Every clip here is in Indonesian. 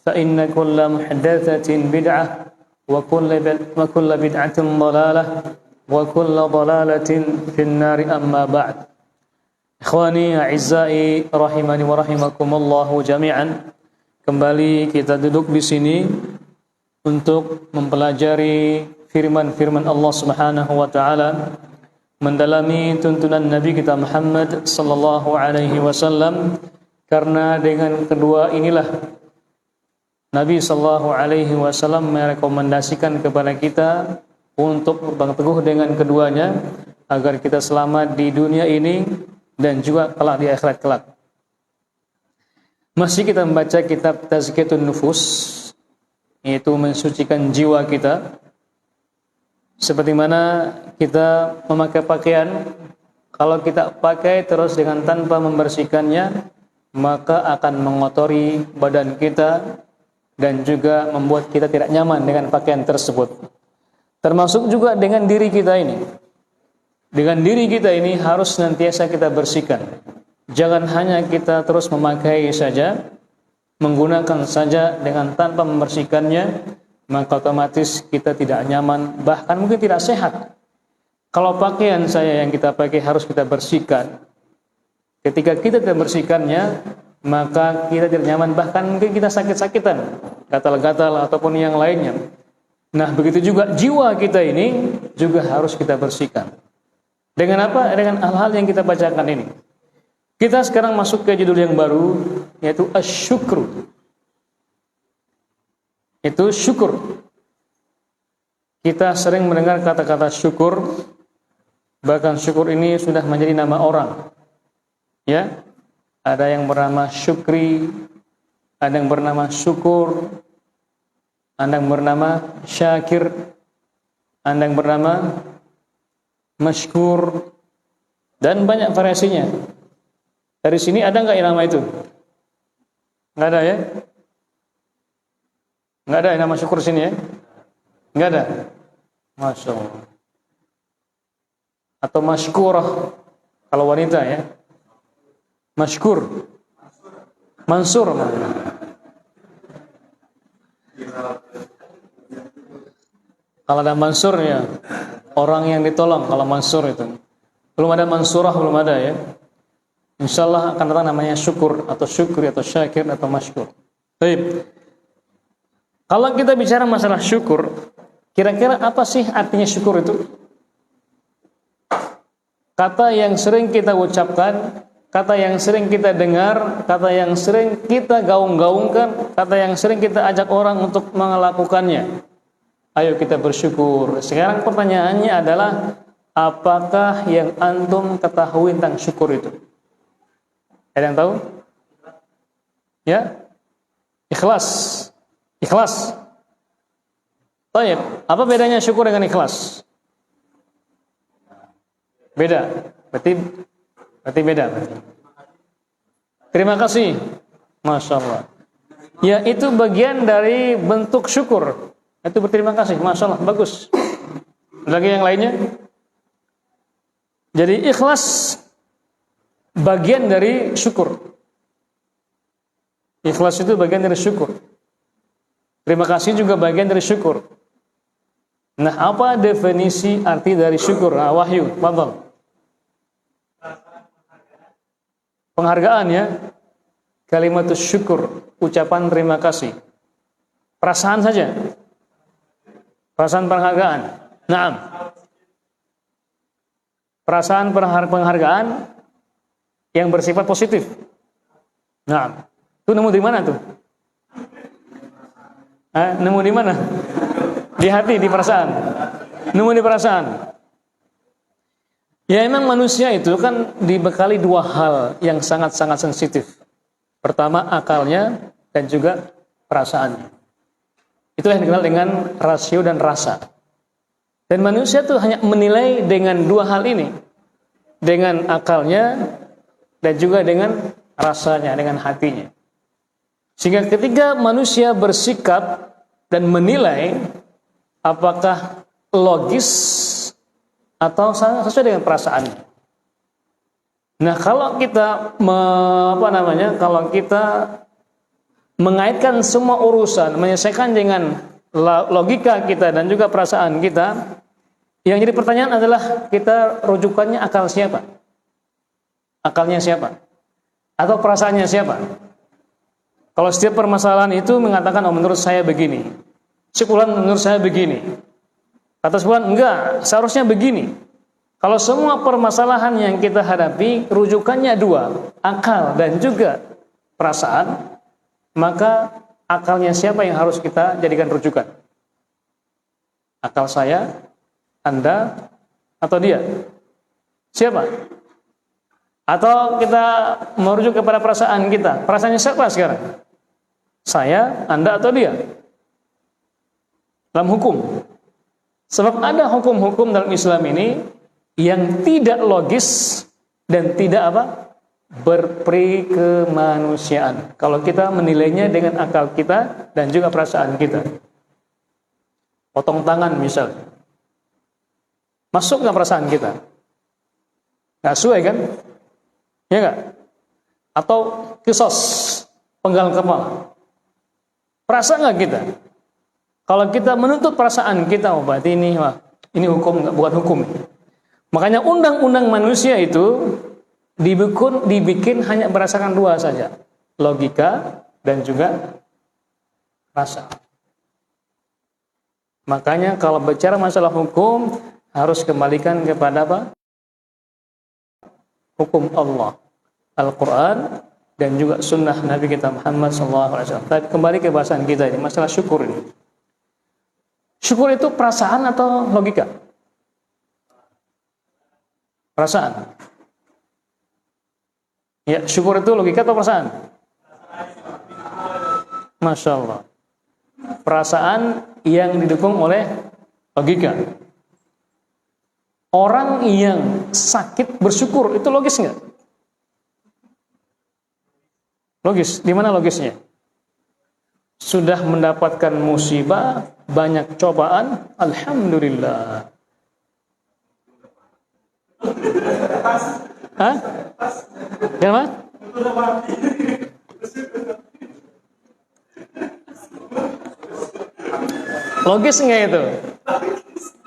فإن كل محدثة بدعة وكل بدعة ضلالة وكل ضلالة في النار أما بعد. Ikhwani a'izza'i rahimani wa rahimakumullahu jami'an. Kembali kita duduk di sini untuk mempelajari firman-firman Allah Subhanahu wa taala, mendalami tuntunan Nabi kita Muhammad sallallahu alaihi wasallam, karena dengan kedua inilah Nabi sallallahu alaihi wasallam merekomendasikan kepada kita untuk berpegang teguh dengan keduanya agar kita selamat di dunia ini dan juga kelak di akhirat kelak. Masih kita membaca kitab Tazkiyatun Nufus, yaitu mensucikan jiwa kita. Seperti mana kita memakai pakaian, kalau kita pakai terus dengan tanpa membersihkannya, maka akan mengotori badan kita dan juga membuat kita tidak nyaman dengan pakaian tersebut. Termasuk juga dengan diri kita ini. Dengan diri kita ini harus senantiasa kita bersihkan. Jangan hanya kita terus memakai saja, menggunakan saja dengan tanpa membersihkannya, maka otomatis kita tidak nyaman, bahkan mungkin tidak sehat. Kalau pakaian saya yang kita pakai harus kita bersihkan. Ketika kita tidak bersihkannya, maka kita tidak nyaman, bahkan mungkin kita sakit-sakitan, gatal-gatal ataupun yang lainnya. Nah, begitu juga jiwa kita ini juga harus kita bersihkan. Dengan apa? Dengan hal-hal yang kita bacakan ini. Kita sekarang masuk ke judul yang baru, yaitu asyukru. Itu syukur. Kita sering mendengar kata-kata syukur, bahkan syukur ini sudah menjadi nama orang. Ya, ada yang bernama Syukri, ada yang bernama Syukur, ada yang bernama Syakir, ada yang bernama Mashkur, dan banyak variasinya. Dari sini ada nggak nama itu? Nggak ada ya? Nggak ada nama syukur sini ya? Nggak ada? Masya Allah. Atau mashkurah kalau wanita ya? Mashkur, Mansur. Kalau ada Mansur ya, orang yang ditolong. Kalau Mansur itu belum ada, Mansurah belum ada ya. Insyaallah akan datang namanya syukur atau syukri atau syakir atau mashkur. Baik. Kalau kita bicara masalah syukur, kira-kira apa sih artinya syukur itu? Kata yang sering kita ucapkan, kata yang sering kita dengar, kata yang sering kita gaung-gaungkan, kata yang sering kita ajak orang untuk melakukannya. Ayo kita bersyukur. Sekarang pertanyaannya adalah, apakah yang antum ketahui tentang syukur itu? Ada yang tahu? Ya? Ikhlas. Ikhlas. Baik. Apa bedanya syukur dengan ikhlas? Beda. Berarti beda. Terima kasih. Masya Allah. Ya, itu bagian dari bentuk syukur. Itu berterima kasih, Masya Allah, bagus. Lagi yang lainnya? Jadi ikhlas bagian dari syukur. Ikhlas itu bagian dari syukur. Terima kasih juga bagian dari syukur. Nah, apa definisi arti dari syukur? Wahyu, fadhal. Penghargaan ya. Kalimatus syukur, ucapan terima kasih. Perasaan saja. Perasaan penghargaan. Naam. Perasaan penghargaan yang bersifat positif. Naam. Itu nemu di mana tuh? Nemu di mana? Di hati, di perasaan. Nemu di perasaan. Ya, emang manusia itu kan dibekali dua hal yang sangat-sangat sensitif. Pertama, akalnya dan juga perasaannya. Itulah yang dikenal dengan rasio dan rasa. Dan manusia itu hanya menilai dengan dua hal ini. Dengan akalnya dan juga dengan rasanya, dengan hatinya. Sehingga ketika manusia bersikap dan menilai apakah logis atau sesuai dengan perasaannya. Nah, kalau kita kalau kita mengaitkan semua urusan, menyelesaikan dengan logika kita dan juga perasaan kita, yang jadi pertanyaan adalah kita rujukannya akal siapa? Akalnya siapa? Atau perasaannya siapa? Kalau setiap permasalahan itu mengatakan, oh menurut saya begini, si fulan menurut saya begini, kata si fulan enggak, seharusnya begini. Kalau semua permasalahan yang kita hadapi rujukannya dua, akal dan juga perasaan, maka akalnya siapa yang harus kita jadikan rujukan? Akal saya, Anda, atau dia? Siapa? Atau kita merujuk kepada perasaan kita? Perasaannya siapa sekarang? Saya, Anda, atau dia? Dalam hukum. Sebab ada hukum-hukum dalam Islam ini yang tidak logis dan tidak berperi kemanusiaan. Kalau kita menilainya dengan akal kita dan juga perasaan kita. Potong tangan misalnya. Masuk nggak perasaan kita? Nggak sesuai kan? Ya nggak? Atau kisos, penggal kepala. Perasa nggak kita? Kalau kita menuntut perasaan kita, oh berarti ini hukum, bukan hukum. Makanya undang-undang manusia itu dibikin hanya berdasarkan dua saja, logika dan juga rasa. Makanya kalau bicara masalah hukum harus kembalikan kepada apa? Hukum Allah, Al-Quran dan juga sunnah Nabi kita Muhammad SAW. Tapi kembali ke bahasan kita ini, masalah syukur ini. Syukur itu perasaan atau logika? Perasaan. Ya, syukur itu logika atau perasaan? Masya Allah. Perasaan yang didukung oleh logika. Orang yang sakit bersyukur itu logis nggak? Logis. Di mana logisnya? Sudah mendapatkan musibah, banyak cobaan, alhamdulillah. Hah? Kenapa? Logis nggak itu?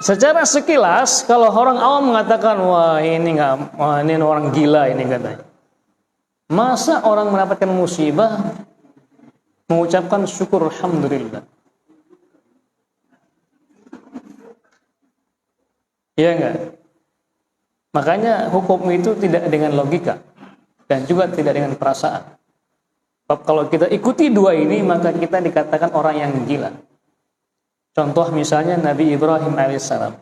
Secara sekilas, kalau orang awam mengatakan, wah ini orang gila ini katanya. Masa orang mendapatkan musibah mengucapkan syukur alhamdulillah? Iya enggak? Makanya hukum itu tidak dengan logika dan juga tidak dengan perasaan. Sebab kalau kita ikuti dua ini, maka kita dikatakan orang yang gila. Contoh misalnya Nabi Ibrahim alaihissalam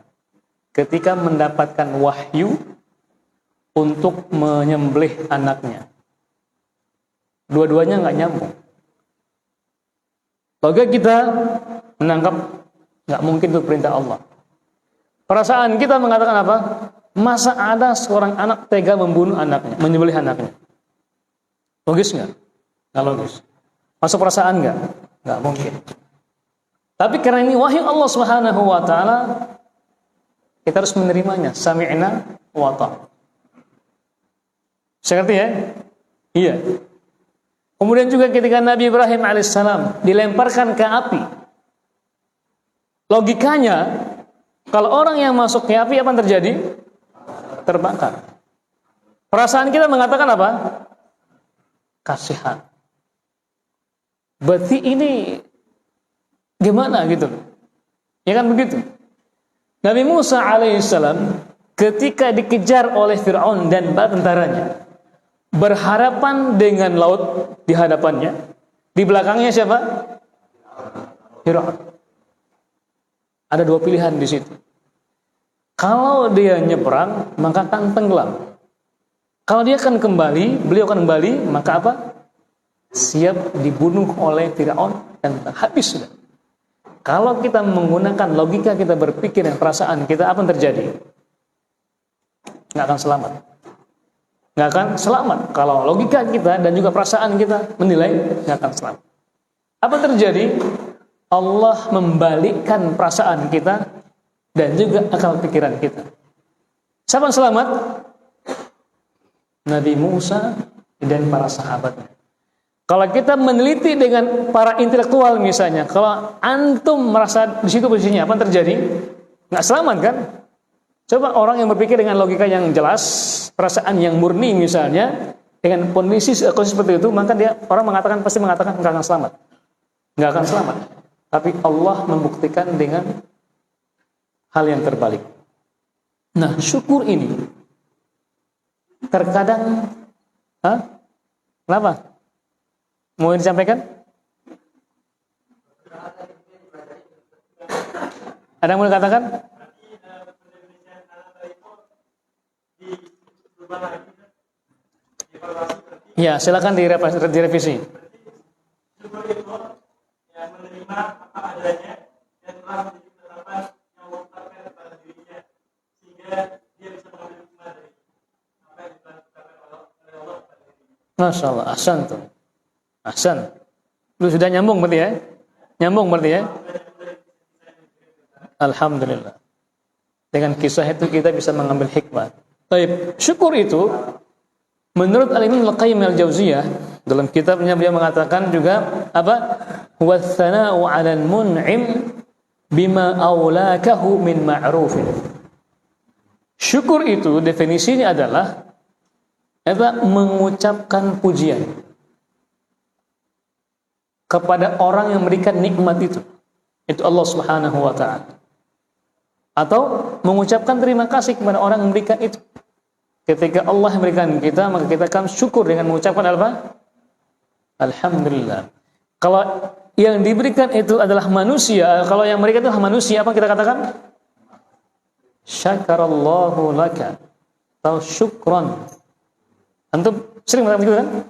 ketika mendapatkan wahyu untuk menyembelih anaknya. Dua-duanya nggak nyambung. Logika kita menangkap nggak mungkin itu perintah Allah. Perasaan kita mengatakan apa? Masa ada seorang anak tega membunuh anaknya, menyembelih anaknya? Logis nggak? Nggak logis. Masuk perasaan nggak? Nggak mungkin. Tapi karena ini wahyu Allah Subhanahu wa taala, kita harus menerimanya. Sami'na wa ta'na. Saya ngerti ya? Iya. Kemudian juga ketika Nabi Ibrahim alaihissalam dilemparkan ke api, logikanya kalau orang yang masuk ke api apa yang terjadi? Terbakar. Perasaan kita mengatakan apa? Kasihan. Berarti ini gimana gitu? Ya kan begitu. Nabi Musa alaihissalam ketika dikejar oleh Fir'aun dan bala tentaranya, berhadapan dengan laut di hadapannya, di belakangnya siapa? Fir'aun. Ada dua pilihan di situ. Kalau dia nyebrang, maka akan tenggelam. Kalau dia akan kembali, beliau akan kembali, maka apa? Siap dibunuh oleh Fir'aun dan habis sudah. Kalau kita menggunakan logika kita berpikir dan perasaan kita, apa yang terjadi? Nggak akan selamat. Nggak akan selamat. Kalau logika kita dan juga perasaan kita menilai, nggak akan selamat. Apa yang terjadi? Allah membalikkan perasaan kita dan juga akal pikiran kita. Siapa yang selamat? Nabi Musa dan para sahabatnya. Kalau kita meneliti dengan para intelektual misalnya, kalau antum merasa di situ posisinya, apa yang terjadi? Nggak selamat kan? Coba orang yang berpikir dengan logika yang jelas, perasaan yang murni misalnya, dengan kondisi seperti itu, maka orang pasti mengatakan nggak akan selamat, nggak akan selamat. Tapi Allah membuktikan dengan hal yang terbalik. Nah, syukur ini terkadang, kenapa? Mau disampaikan? Ada yang mau dikatakan? Ya, silakan direvisi. Masya Allah, ahsan tuh. Ahsan. Lu sudah nyambung berarti ya? Nyambung berarti ya? Alhamdulillah. Dengan kisah itu kita bisa mengambil hikmah. Baik, syukur itu menurut Al-Imam Al-Qayyim Al-Jauziyah dalam kitabnya beliau mengatakan juga apa? Wa tsana'u 'alal mun'im bima aulakahu min ma'rufin. Syukur itu definisinya adalah mengucapkan pujian kepada orang yang memberikan nikmat itu Allah Subhanahu wa taala. Atau mengucapkan terima kasih kepada orang yang memberikan itu. Ketika Allah memberikan kita, maka kita akan syukur dengan mengucapkan apa? Alhamdulillah. Kalau yang diberikan itu adalah manusia, kalau yang memberikan itu adalah manusia, apa kita katakan? Syakarallahu laka. Atau syukran. Antum sering mengatakan begitu kan?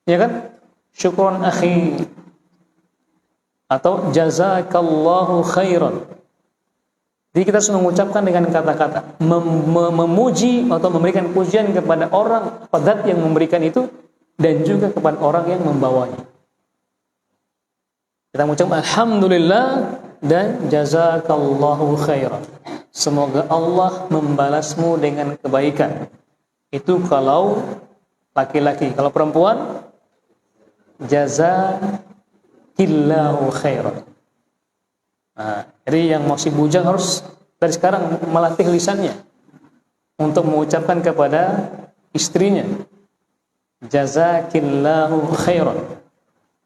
Ya kan? Syukran akhi. Atau jazakallahu khairan. Jadi kita harus mengucapkan dengan kata-kata memuji atau memberikan pujian kepada orang zat yang memberikan itu dan juga kepada orang yang membawanya. Kita mengucapkan alhamdulillah dan jazakallahu khairan. Semoga Allah membalasmu dengan kebaikan. Itu kalau laki-laki. Kalau perempuan jazakillahu khairan. Nah, jadi yang masih bujang harus dari sekarang melatih lisannya untuk mengucapkan kepada istrinya jazakillahu khairan.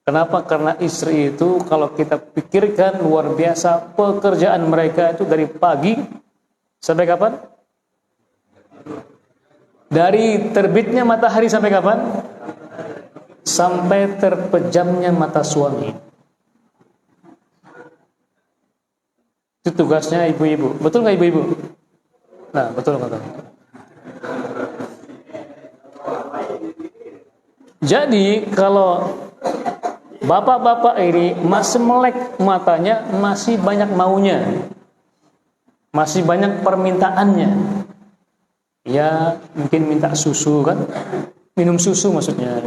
Kenapa? Karena istri itu kalau kita pikirkan luar biasa pekerjaan mereka itu dari pagi sampai kapan? Dari terbitnya matahari sampai kapan? Sampai terpejamnya mata suami. Itu tugasnya ibu-ibu. Betul nggak ibu-ibu? Nah, betul nggak? Jadi kalau bapak-bapak ini masih melek matanya, masih banyak maunya, masih banyak permintaannya. Ya mungkin minta susu kan, minum susu maksudnya.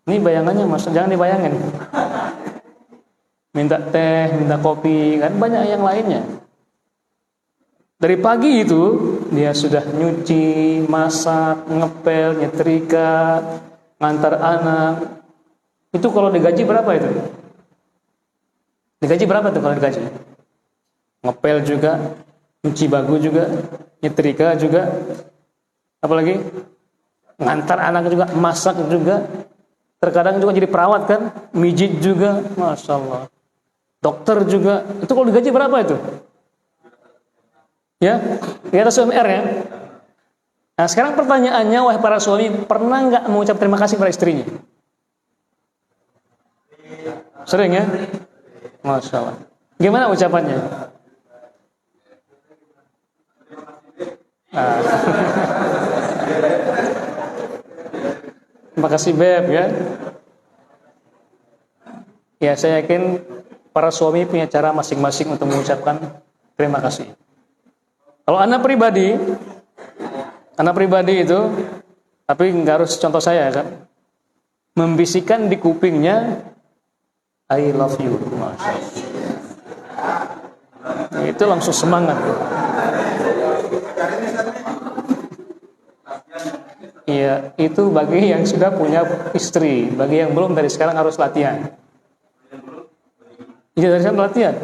Ini bayangannya mas, jangan dibayangin. Minta teh, minta kopi, kan banyak yang lainnya. Dari pagi itu dia sudah nyuci, masak, ngepel, nyetrika, ngantar anak. Itu kalau digaji berapa itu? Digaji berapa tuh kalau digaji? Ngepel juga, nyuci baju juga, nyetrika juga, apalagi ngantar anak juga, masak juga. Terkadang juga jadi perawat kan, mijit juga, masya Allah. Dokter juga, itu kalau digaji berapa itu? Ya, di atas UMR ya. Nah sekarang pertanyaannya, wahai para suami, pernah nggak mengucap terima kasih pada istrinya? Sering ya? Masya Allah. Gimana ucapannya? Nah. Terima kasih Beb ya. Ya saya yakin para suami punya cara masing-masing untuk mengucapkan terima kasih. Kalau anak pribadi itu, tapi nggak harus contoh saya kan, membisikkan di kupingnya, I love you, Masya Allah. Itu langsung semangat. Ya, itu bagi yang sudah punya istri. Bagi yang belum, dari sekarang harus latihan. Iya, dari sekarang latihan.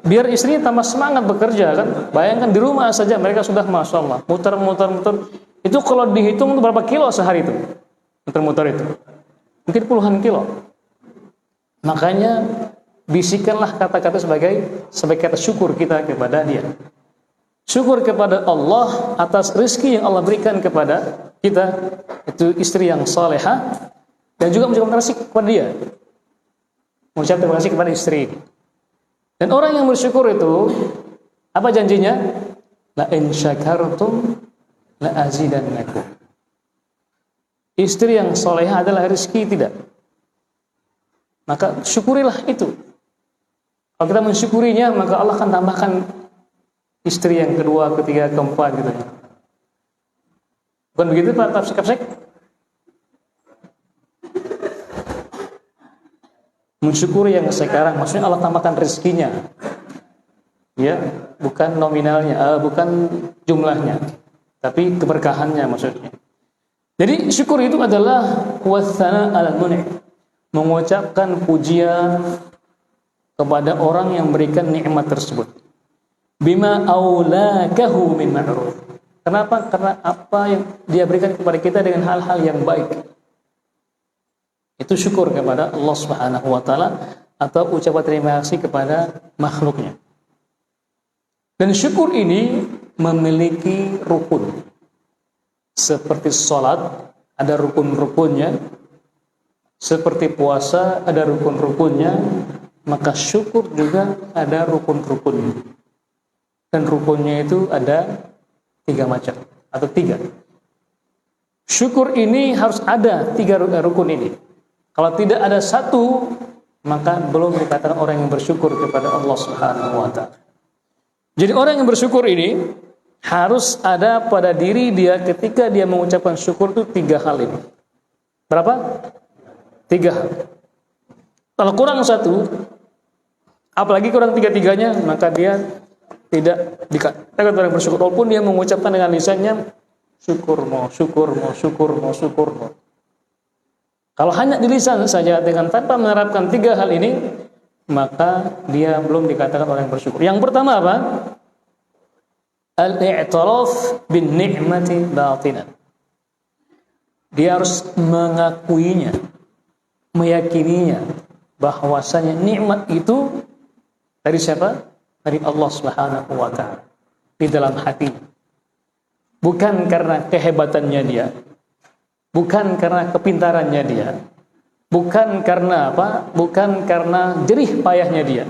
Biar istrinya tambah semangat bekerja kan. Bayangkan di rumah saja mereka sudah Masya Allah muter. Itu kalau dihitung itu berapa kilo sehari itu? Muter-muter itu. Mungkin puluhan kilo. Makanya bisikanlah kata-kata sebagai kata syukur kita kepada dia. Syukur kepada Allah atas rezeki yang Allah berikan kepada kita, itu istri yang salehah, dan juga mengucapkan terima kasih kepada dia. Mengucapkan terima kasih kepada istri. Dan orang yang bersyukur itu apa janjinya? La in syakartum la azidannakum. Istri yang salehah adalah rezeki, tidak? Maka syukurilah itu. Kalau kita mensyukurinya, maka Allah akan tambahkan istri yang kedua, ketiga, keempat gitu. Bukan begitu Pak Kapsek? Mensyukuri yang sekarang, maksudnya Allah tambahkan rezekinya. Ya, bukan nominalnya, bukan jumlahnya, tapi keberkahannya maksudnya. Jadi syukur itu adalah wasana al-mun'i, mengucapkan pujian kepada orang yang memberikan nikmat tersebut. Bima aulakahu min ma'ruf. Kenapa? Karena apa yang dia berikan kepada kita dengan hal-hal yang baik. Itu syukur kepada Allah Subhanahu wa taala atau ucapan terima kasih kepada makhluknya. Dan syukur ini memiliki rukun. Seperti salat ada rukun-rukunnya, seperti puasa ada rukun-rukunnya, maka syukur juga ada rukun-rukunnya. Dan rukunnya itu ada 3 macam atau 3. Syukur ini harus ada 3 rukun ini. Kalau tidak ada 1, maka belum dikatakan orang yang bersyukur kepada Allah Subhanahu wa taala. Jadi orang yang bersyukur ini harus ada pada diri dia ketika dia mengucapkan syukur itu 3 hal ini. Berapa? 3 hal. Kalau kurang 1, apalagi kurang 3-tiganya, maka dia tidak dikatakan orang bersyukur. Walaupun dia mengucapkan dengan lisannya syukur. Kalau hanya di lisan saja dengan tanpa menerapkan 3 hal ini, maka dia belum dikatakan orang yang bersyukur. Yang pertama apa? Al-i'tiraf bin ni'mati batinan. Dia harus mengakuinya, meyakininya bahwasanya nikmat itu dari siapa? Dari Allah Subhanahu wa taala di dalam hati. Bukan karena kehebatannya dia, bukan karena kepintarannya dia, bukan karena apa? Bukan karena jerih payahnya dia,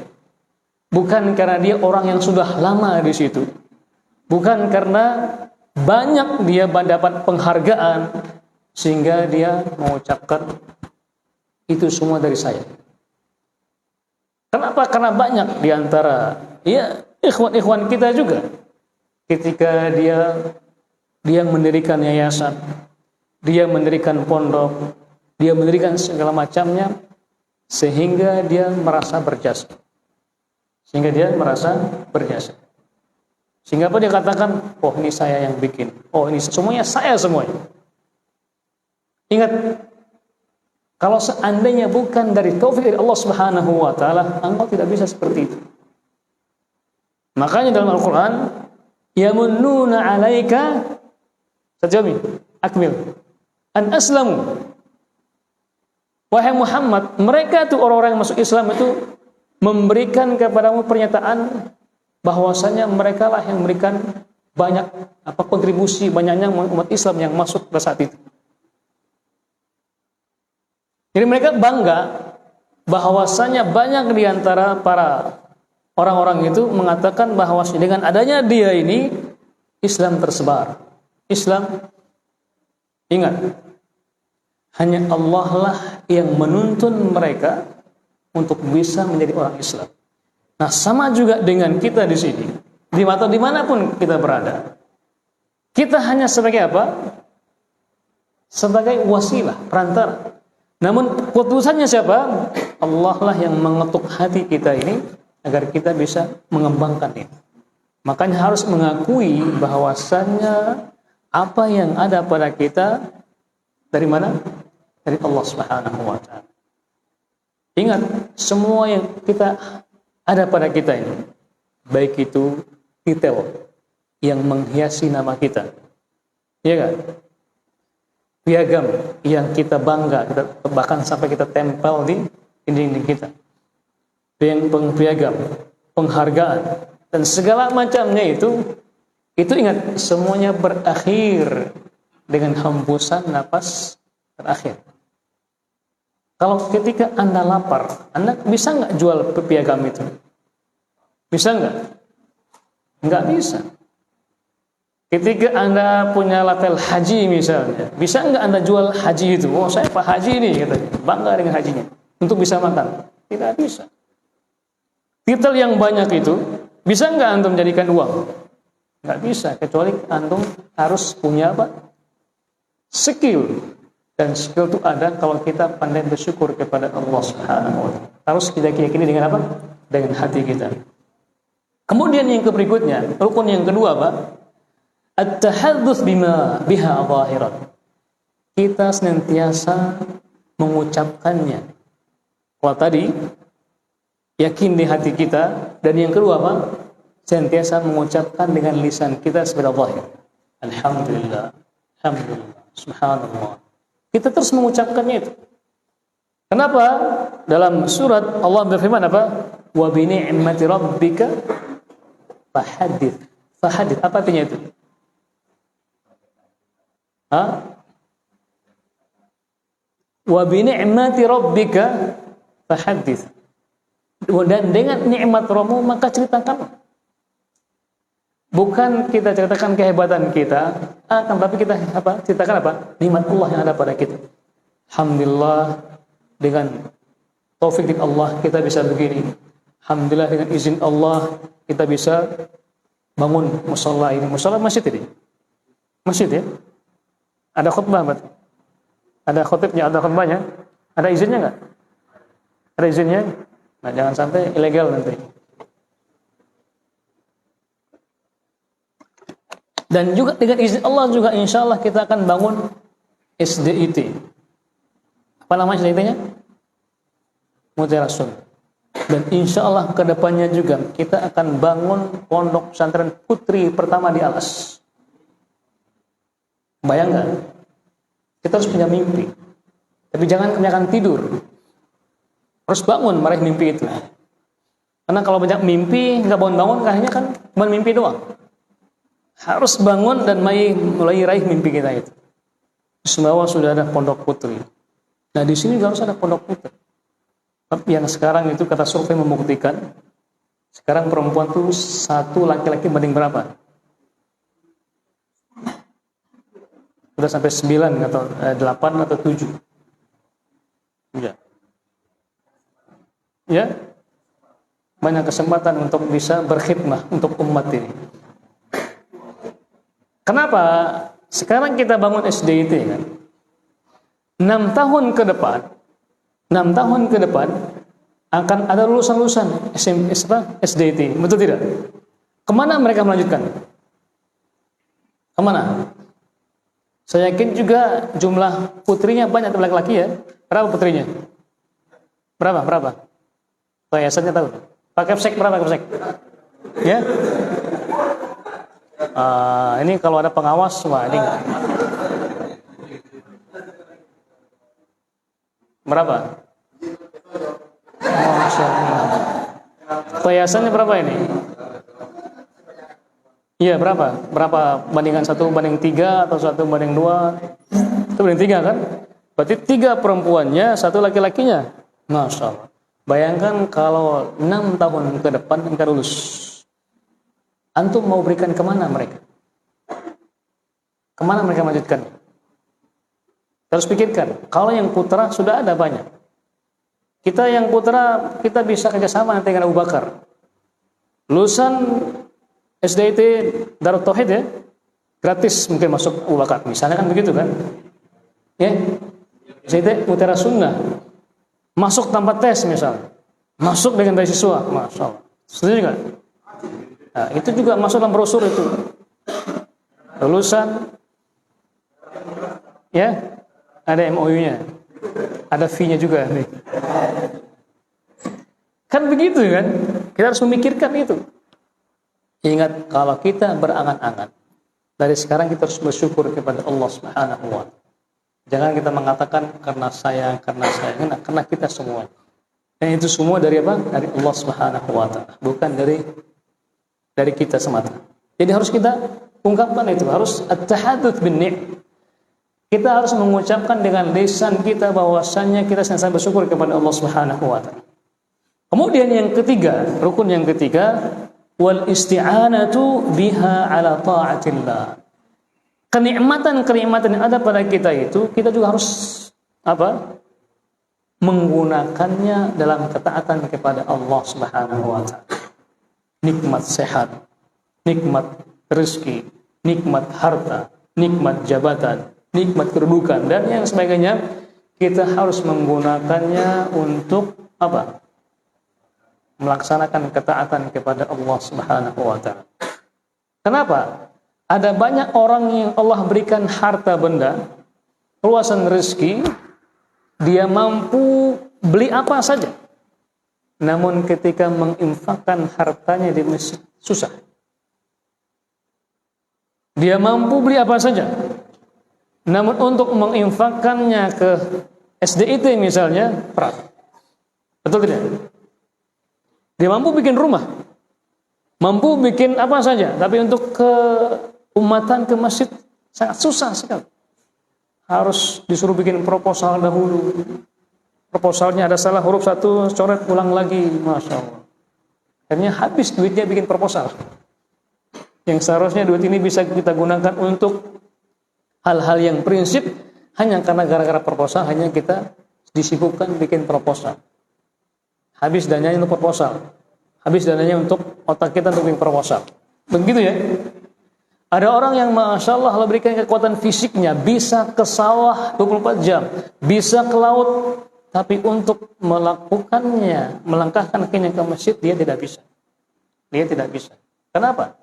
bukan karena dia orang yang sudah lama di situ, bukan karena banyak dia mendapat penghargaan sehingga dia mengucapkan itu semua dari saya. Kenapa? Karena banyak diantara ikhwan-ikhwan kita juga ketika dia mendirikan yayasan, dia mendirikan pondok, dia mendirikan segala macamnya sehingga dia merasa berjasa. Sehingga apa dia katakan? Oh, ini saya yang bikin. Oh, ini semuanya saya semuanya. Ingat, kalau seandainya bukan dari taufik dari Allah Subhanahu wa taala, engkau tidak bisa seperti itu. Makanya dalam Al-Qur'an, yamunnuna 'alaika tajami akmil an aslamu. Wahai Muhammad, mereka itu orang-orang yang masuk Islam itu memberikan kepadamu pernyataan bahwasanya mereka lah yang memberikan banyak kontribusi banyaknya umat Islam yang masuk pada saat itu. Jadi mereka bangga bahwasanya banyak di antara para orang-orang itu mengatakan bahwa dengan adanya dia ini Islam tersebar. Islam, ingat, hanya Allah lah yang menuntun mereka untuk bisa menjadi orang Islam. Nah, sama juga dengan kita di sini, atau dimanapun kita berada, kita hanya sebagai apa? Sebagai wasilah, perantara. Namun keputusannya siapa? Allah lah yang mengetuk hati kita ini agar kita bisa mengembangkan ini. Makanya harus mengakui bahwasannya apa yang ada pada kita Dari mana? Dari Allah Subhanahu wa taala. Ingat, semua yang kita ada pada kita ini, baik itu titel yang menghiasi nama kita, ya kan? Piagam yang kita bangga, bahkan sampai kita tempel di dinding kita. Piagam, penghargaan, dan segala macamnya itu ingat, semuanya berakhir dengan hembusan napas terakhir. Kalau ketika Anda lapar, Anda bisa nggak jual piagam itu? Bisa nggak? Nggak bisa. Ketika Anda punya label haji misalnya, bisa nggak Anda jual haji itu? Oh, saya Pak Haji ini, katanya, bangga dengan hajinya, untuk bisa makan. Tidak bisa. Titel yang banyak itu, bisa nggak Antum jadikan uang? Nggak bisa, kecuali Antum harus punya apa? Skill. Dan skill itu ada kalau kita pandai bersyukur kepada Allah Subhanahu wa taala. Harus kita yakini dengan apa? Dengan hati kita. Kemudian yang berikutnya, rukun yang kedua apa? At-tahadduts biha zahiran. Kita senantiasa mengucapkannya. Kalau tadi yakin di hati kita, dan yang kedua apa? Senantiasa mengucapkan dengan lisan kita secara zahir. Alhamdulillah, alhamdulillah, subhanallah. Kita terus mengucapkannya itu. Kenapa? Dalam surat Allah berfirman apa? Wa bi ni'mati rabbika fahadits. Fahadits, apa artinya itu? Wa bi ni'mati rabbika fahadits. Dan dengan nikmat Rabbmu maka ceritakan. Bukan kita ceritakan kehebatan kita, akan tapi kita apa? Ceritakan apa? Nikmat Allah yang ada pada kita. Alhamdulillah, dengan taufik dari Allah kita bisa begini. Alhamdulillah, dengan izin Allah kita bisa bangun mushola ini. Mushola masjid ini. Masjid ya? Ada khutbah, ada khutibnya, ada khutbahnya, ada izinnya nggak? Ada izinnya? Nah, jangan sampai ilegal nanti. Dan juga dengan izin Allah juga insya Allah kita akan bangun SDIT. Apa nama SDIT-nya? Mutiara Sunnah. Dan insya Allah kedepannya juga kita akan bangun pondok pesantren putri pertama di Alas. Bayangkan, kita harus punya mimpi. Tapi jangan kebanyakan tidur. Harus bangun meraih mimpi itu. Karena kalau banyak mimpi, nggak bangun-bangun, akhirnya kan cuma mimpi doang. Harus bangun dan mulai raih mimpi kita itu. Semua sudah ada pondok putri. Nah di sini juga harus ada pondok putri. Tapi yang sekarang itu kata survei membuktikan, sekarang perempuan tuh satu laki-laki banding berapa? Sudah sampai 9 atau 8 atau 7. Ya. Ya. Banyak kesempatan untuk bisa berkhidmah untuk umat ini. Kenapa? Sekarang kita bangun SDIT kan. 6 tahun ke depan akan ada lulusan-lulusan SDIT, betul tidak? Kemana mereka melanjutkan? Kemana? Saya yakin juga jumlah putrinya banyak atau laki-laki ya. Berapa putrinya? Berapa? Yayasannya tahu. Pak Kepsek berapa Kepsek? Ya? Ini kalau ada pengawas, wah ini berapa? Masya Allah. Yayasannya berapa ini? Iya berapa? Berapa bandingan 1:3 atau 1:2? 1:3 kan? Berarti 3 perempuannya, 1 laki-lakinya. Masya Allah. Bayangkan kalau 6 tahun ke depan mereka lulus. Antum mau berikan kemana mereka? Kemana mereka lanjutkan? Terus pikirkan. Kalau yang putra sudah ada banyak. Kita yang putra, kita bisa kerjasama nanti dengan Abu Bakar. Lulusan SDIT Darut Tauhid ya, gratis mungkin masuk Abu Bakar. Misalnya kan begitu kan? Ya, SDIT Mutiara Sunnah. Masuk tanpa tes misalnya. Masuk dengan beasiswa. Masya Allah. Setuju nggak? Nah, itu juga masuk dalam brosur itu. Lulusan ya Ada MOU-nya. Ada fee-nya juga nih. Kan begitu kan? Kita harus memikirkan itu. Ingat, kalau kita berangan-angan, dari sekarang kita harus bersyukur kepada Allah Subhanahu wa Ta'ala. Jangan kita mengatakan karena saya, karena kita semua. Dan itu semua dari apa? Dari Allah Subhanahu wa Ta'ala, bukan dari kita semata. Jadi harus kita ungkapkan itu, harus at-tahadduts bin ni'mah. Kita harus mengucapkan dengan lisan kita bahwasanya kita senantiasa bersyukur kepada Allah Subhanahu wa Ta'ala. Kemudian yang ketiga, rukun yang ketiga, wal isti'anatu biha ala ta'atillah. Kenikmatan-kenikmatan yang ada pada kita itu, kita juga harus apa? Menggunakannya dalam ketaatan kepada Allah Subhanahu wa Ta'ala. Nikmat sehat, nikmat rezeki, nikmat harta, nikmat jabatan, nikmat kedudukan dan yang sebagainya, kita harus menggunakannya untuk apa? Melaksanakan ketaatan kepada Allah Subhanahu wa Ta'ala. Kenapa? Ada banyak orang yang Allah berikan harta benda, luasan rezeki, dia mampu beli apa saja. Namun ketika menginfakkan hartanya di masjid, susah. Dia mampu beli apa saja. Namun untuk menginfakkannya ke SDIT misalnya, berat. Betul tidak? Dia mampu bikin rumah, mampu bikin apa saja, tapi untuk keumatan, ke masjid sangat susah sekali. Harus disuruh bikin proposal dahulu. Proposalnya ada salah huruf satu, coret ulang lagi, masya Allah. Akhirnya habis duitnya bikin proposal. Yang seharusnya duit ini bisa kita gunakan untuk hal-hal yang prinsip, hanya karena gara-gara proposal, hanya kita disibukkan bikin proposal. Habis dananya untuk proposal. Habis dananya untuk otak kita untuk bikin proposal. Begitu ya. Ada orang yang Masya Allah Allah berikan kekuatan fisiknya, bisa ke sawah 24 jam, bisa ke laut, tapi untuk melakukannya, melangkahkan kakinya ke masjid, dia tidak bisa. Dia tidak bisa. Kenapa?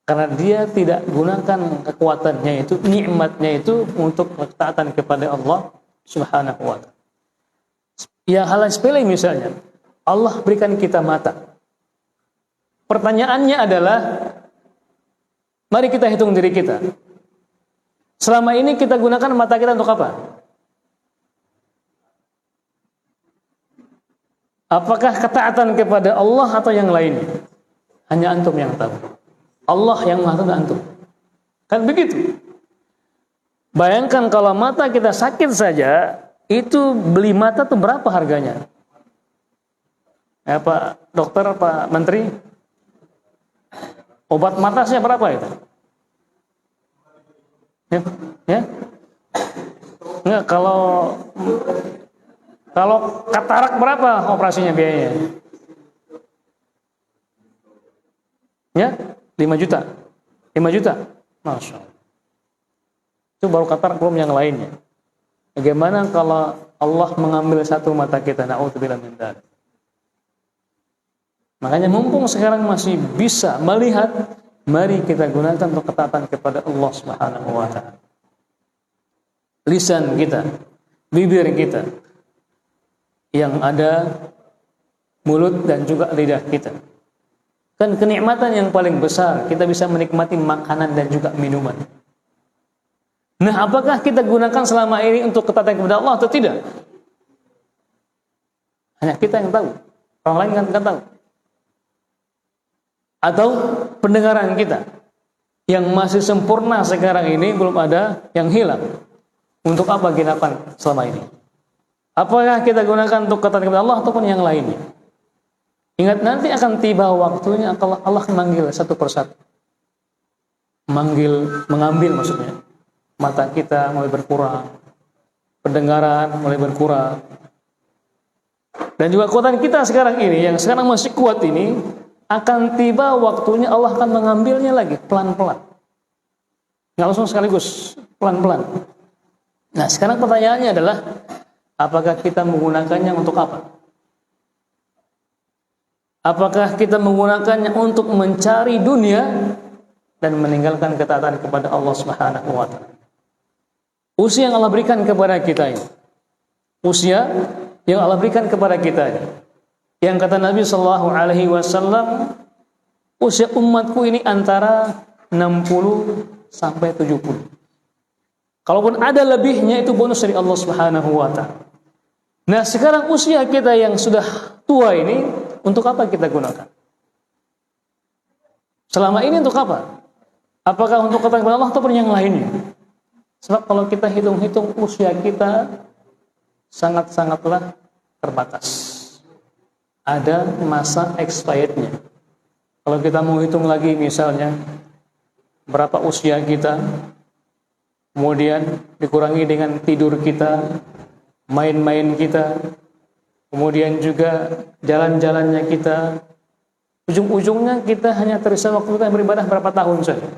Karena dia tidak gunakan kekuatannya itu, nikmatnya itu untuk ketaatan kepada Allah Subhanahu wa Ta'ala. Ya, hal sepele misalnya, Allah berikan kita mata. Pertanyaannya adalah, mari kita hitung diri kita. Selama ini kita gunakan mata kita untuk apa? Apakah ketaatan kepada Allah atau yang lain? Hanya antum yang tahu. Allah yang maha tahu antum. Kan begitu. Bayangkan kalau mata kita sakit saja, itu beli mata tuh berapa harganya? Ya, Pak Dokter, Pak Menteri, obat matasnya berapa itu? Ya? Enggak, kalau katarak berapa operasinya biayanya? Ya, 5 juta. 5 juta. Masya Allah. Itu baru katarak, belum yang lainnya. Bagaimana kalau Allah mengambil satu mata kita? Na'udzubillah min dzalik. Makanya mumpung sekarang masih bisa melihat, mari kita gunakan untuk ketaatan kepada Allah Subhanahu wa Ta'ala. Lisan kita, bibir kita, yang ada mulut dan juga lidah kita. Kan kenikmatan yang paling besar, kita bisa menikmati makanan dan juga minuman. Nah, apakah kita gunakan selama ini untuk ketaatan kepada Allah atau tidak? Hanya kita yang tahu. Orang lain kan tahu. Atau pendengaran kita yang masih sempurna sekarang ini belum ada yang hilang. Untuk apa gunakan selama ini? Apakah kita gunakan untuk ketaatan kepada Allah ataupun yang lainnya? Ingat, nanti akan tiba waktunya Allah memanggil satu persatu. Mengambil maksudnya. Mata kita mulai berkurang, pendengaran mulai berkurang. Dan juga kekuatan kita sekarang ini, yang sekarang masih kuat ini, akan tiba waktunya Allah akan mengambilnya lagi, pelan-pelan. Nggak langsung sekaligus, pelan-pelan. Nah, sekarang pertanyaannya adalah, apakah kita menggunakannya untuk apa? Apakah kita menggunakannya untuk mencari dunia dan meninggalkan ketaatan kepada Allah Subhanahu wa Ta'ala? Usia yang Allah berikan kepada kita ini. Usia yang Allah berikan kepada kita ini. Yang kata Nabi sallallahu alaihi wasallam, usia umatku ini antara 60 sampai 70. Kalaupun ada lebihnya itu bonus dari Allah Subhanahu wa taala. Nah, sekarang usia kita yang sudah tua ini untuk apa kita gunakan? Selama ini untuk apa? Apakah untuk ketaatan kepada Allah atau yang lainnya? Sebab kalau kita hitung-hitung usia kita sangat-sangatlah terbatas. Ada masa expirednya. Kalau kita mau hitung lagi misalnya berapa usia kita, kemudian dikurangi dengan tidur kita, main-main kita, kemudian juga jalan-jalannya kita, ujung-ujungnya kita hanya tersisa waktu kita beribadah berapa tahun saja.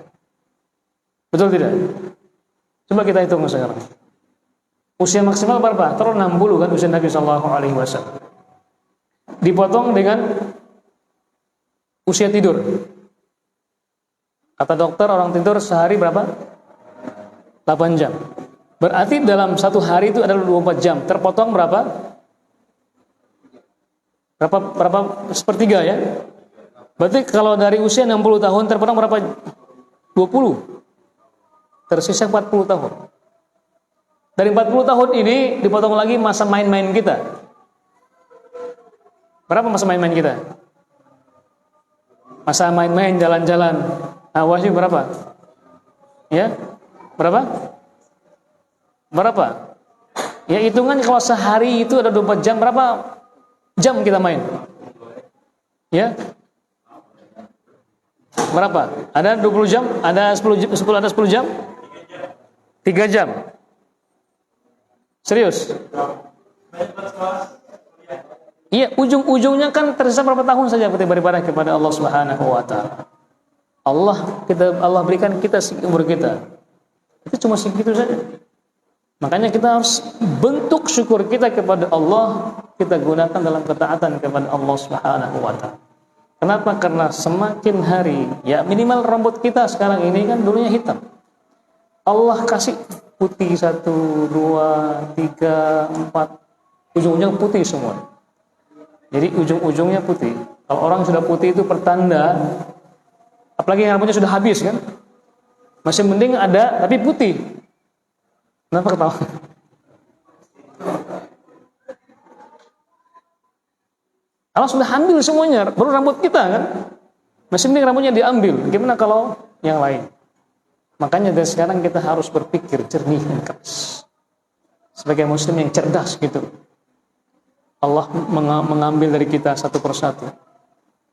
Betul tidak? Coba kita hitung sekarang. Usia maksimal berapa? Terus 60 kan usia Nabi sallallahu alaihi wasallam. Dipotong dengan usia tidur. Kata dokter, orang tidur sehari berapa? 8 jam. Berarti dalam satu hari itu adalah 24 jam. Terpotong berapa? Berapa sepertiga ya? Berarti kalau dari usia 60 tahun terpotong berapa? 20. Tersisa 40 tahun. Dari 40 tahun ini dipotong lagi masa main-main kita. Berapa masa main-main kita? Masa main-main, jalan-jalan. Nah, wajib berapa? Ya? Berapa? Berapa? Ya, hitungan kalau sehari itu ada 24 jam, berapa jam kita main? Ya? Berapa? Ada 20 jam? Ada 10 ada 10 jam? 3 jam. Serius? Iya, ujung-ujungnya kan tersisa berapa tahun saja kita beribadah kepada Allah Subhanahu wa taala. Allah berikan kita umur kita. Itu cuma segitu saja. Makanya kita harus bentuk syukur kita kepada Allah, kita gunakan dalam ketaatan kepada Allah Subhanahu wa taala. Kenapa? Karena semakin hari, ya minimal rambut kita sekarang ini kan dulunya hitam. Allah kasih putih 1, 2, 3, 4, ujung-ujungnya putih semua. Jadi ujung-ujungnya putih. Kalau orang sudah putih itu pertanda, apalagi yang rambutnya sudah habis kan, masih mending ada tapi putih. Kenapa ketawa? Allah sudah ambil semuanya, baru rambut kita kan, masih mending rambutnya diambil. Gimana kalau yang lain? Makanya dari sekarang kita harus berpikir jernih dan keras. Sebagai muslim yang cerdas gitu. Allah mengambil dari kita satu persatu.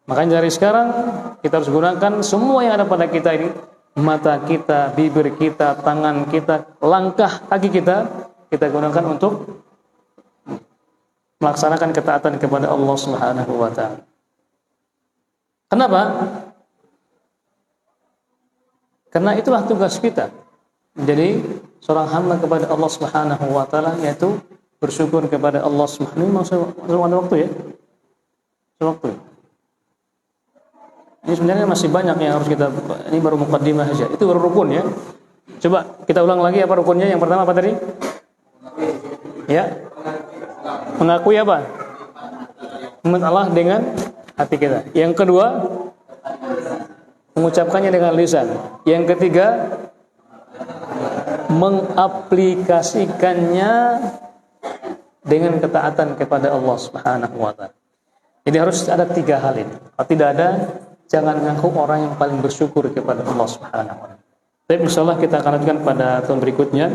Makanya dari sekarang kita harus gunakan semua yang ada pada kita ini. Mata kita, bibir kita, tangan kita, langkah kaki kita gunakan untuk melaksanakan ketaatan kepada Allah Subhanahu wa taala. Kenapa? Karena itulah tugas kita. Jadi seorang hamba kepada Allah Subhanahu wa taala yaitu bersyukur kepada Allah Subhanahu wa taala. Masih ada waktu ya? Waktu. Ini sebenarnya masih banyak yang harus kita, ini baru mukaddimah saja. Itu baru rukun ya. Coba kita ulang lagi apa rukunnya. Yang pertama apa tadi? Ya. Mengakui apa? Mengenal Allah dengan hati kita. Yang kedua, mengucapkannya dengan lisan. Yang ketiga, mengaplikasikannya dengan ketaatan kepada Allah Subhanahu wa taala. Jadi harus ada 3 hal ini. Kalau tidak ada, jangan ngaku orang yang paling bersyukur kepada Allah Subhanahu wa taala. Tapi insyaallah kita akan lanjutkan pada tahun berikutnya.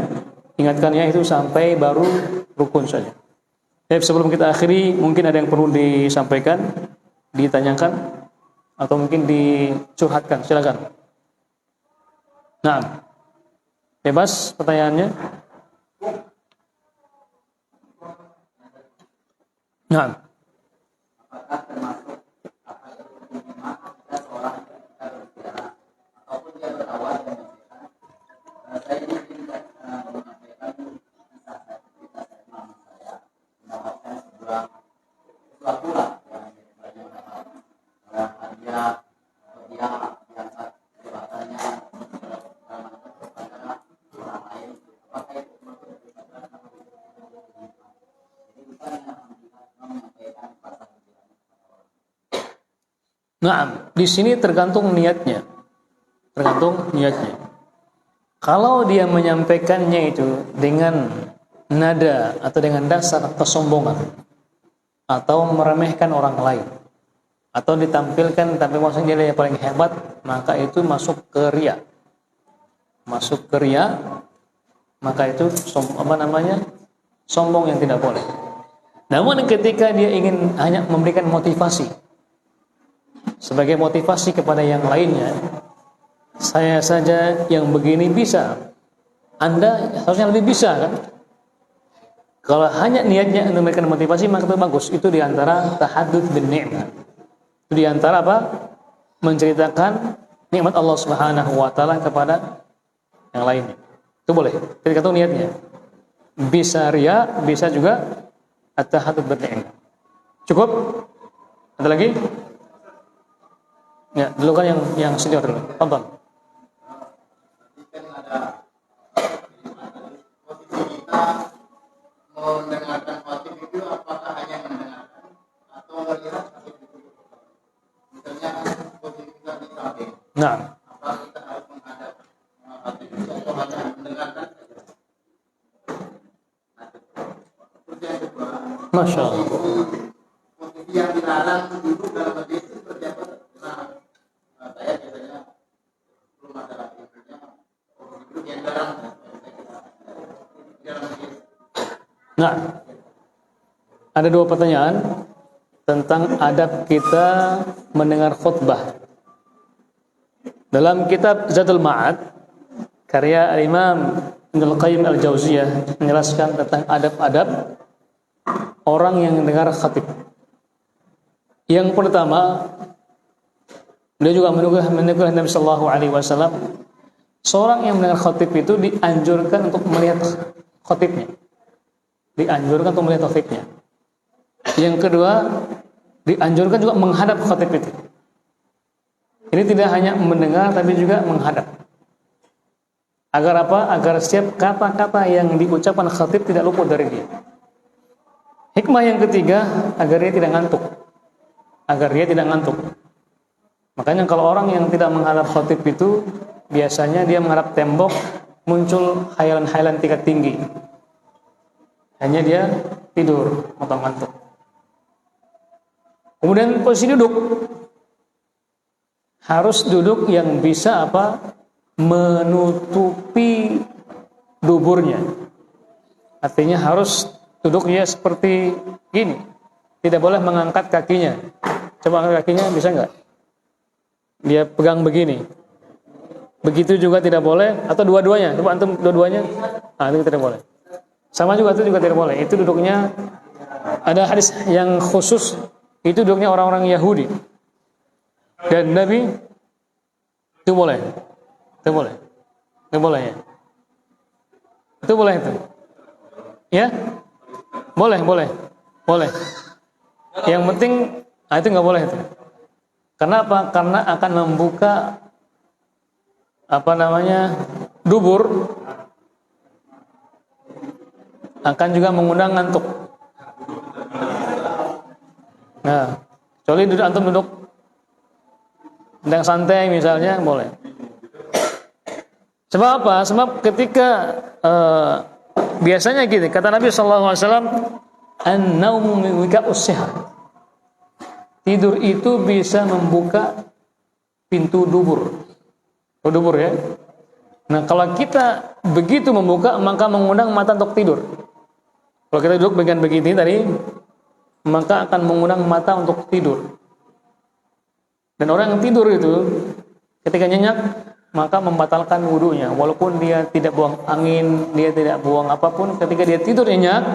Ingatkannya itu sampai baru rukun saja. Tapi sebelum kita akhiri, mungkin ada yang perlu disampaikan, ditanyakan, atau mungkin dicurhatkan. Silakan. Nah, bebas pertanyaannya. Nah. Apakah termasuk apa itu minimal kita seorang ketika berbicara ataupun dia bertawar dan berbicara. Saya ini ingin menyampaikan kisah saya ketika saya mama saya mendapatkan sesuatu lah yang banyak dapat hadiah atau dia diangkat jabatannya kepada orang lain. Apakah itu Nah, di sini tergantung niatnya. Tergantung niatnya. Kalau dia menyampaikannya itu dengan nada atau dengan dasar kesombongan atau meremehkan orang lain atau ditampilkan tapi maksudnya dia yang paling hebat, maka itu masuk ke riya. Masuk ke riya, maka itu sombong yang tidak boleh. Namun ketika dia ingin hanya memberikan motivasi sebagai motivasi kepada yang lainnya, saya saja yang begini bisa, Anda harusnya lebih bisa kan? Kalau hanya niatnya untuk memberikan motivasi, maka itu bagus. Itu diantara tahaddud bin ni'mah. Itu diantara apa? Menceritakan nikmat Allah Subhanahu wa taala kepada yang lainnya. Itu boleh. Tergantung niatnya. Bisa riya, bisa juga at-tahaddud bin ni'mah. Cukup? Ada lagi? Ya, dulu kan yang senior dulu. Tonton. Mendengarkan khotib itu apakah hanya mendengarkan atau melihat khotib itu? Misalnya khotib kita di samping. Nah, Apakah kita harus menghadap khotib itu atau hanya mendengarkan saja? Terus yang kedua, Masya Allah. khotib yang dilarang duduk dalam majlis itu seperti apa? Nah, saya biasanya belum ada lagi khotib yang jarang. Nah, ada dua pertanyaan tentang adab kita mendengar khutbah. Dalam kitab Zadul Ma'ad, karya Imam Ibnul Qayyim Al-Jauziyah menjelaskan tentang adab-adab orang yang mendengar khatib. Yang pertama, beliau juga menegur Nabi Sallallahu Alaihi Wasallam, seorang yang mendengar khatib itu dianjurkan untuk melihat khatibnya. Dianjurkan untuk melihat khatibnya. Yang kedua, dianjurkan juga menghadap khatib itu. Ini tidak hanya mendengar tapi juga menghadap. Agar apa? Agar setiap kata-kata yang diucapkan khatib tidak luput dari dia. Hikmah yang ketiga, agar dia tidak ngantuk. Agar dia tidak ngantuk. Makanya kalau orang yang tidak menghadap khatib itu, biasanya dia menghadap tembok, muncul khayalan-khayalan tingkat tinggi. Hanya dia tidur atau ngantuk. Kemudian posisi duduk, harus duduk yang bisa apa? Menutupi duburnya. Artinya harus duduknya seperti gini. Tidak boleh mengangkat kakinya. Coba angkat kakinya, bisa nggak? Dia pegang begini. Begitu juga tidak boleh. Atau dua-duanya. Coba antum dua-duanya. Itu tidak boleh. Sama juga itu juga tidak boleh. Itu duduknya, ada hadis yang khusus, itu duduknya orang-orang Yahudi. Dan Nabi itu boleh. Itu boleh. Itu boleh ya. Itu boleh itu. Ya? Boleh, boleh. Boleh. Yang penting itu nggak boleh itu. Karena apa? Karena akan membuka dubur, akan juga mengundang ngantuk. Nah, kecuali antum duduk sedang santai misalnya, boleh. Sebab apa? Sebab ketika biasanya gini, kata Nabi sallallahu alaihi wasallam, an-naumu min wika'us sihat. Tidur itu bisa membuka pintu dubur. Dubur ya. Nah, kalau kita begitu membuka, maka mengundang mata untuk tidur. Kalau kita duduk bagian begini tadi, maka akan mengundang mata untuk tidur. Dan orang yang tidur itu, ketika nyenyak, maka membatalkan wudunya. Walaupun dia tidak buang angin, dia tidak buang apapun, ketika dia tidur nyenyak,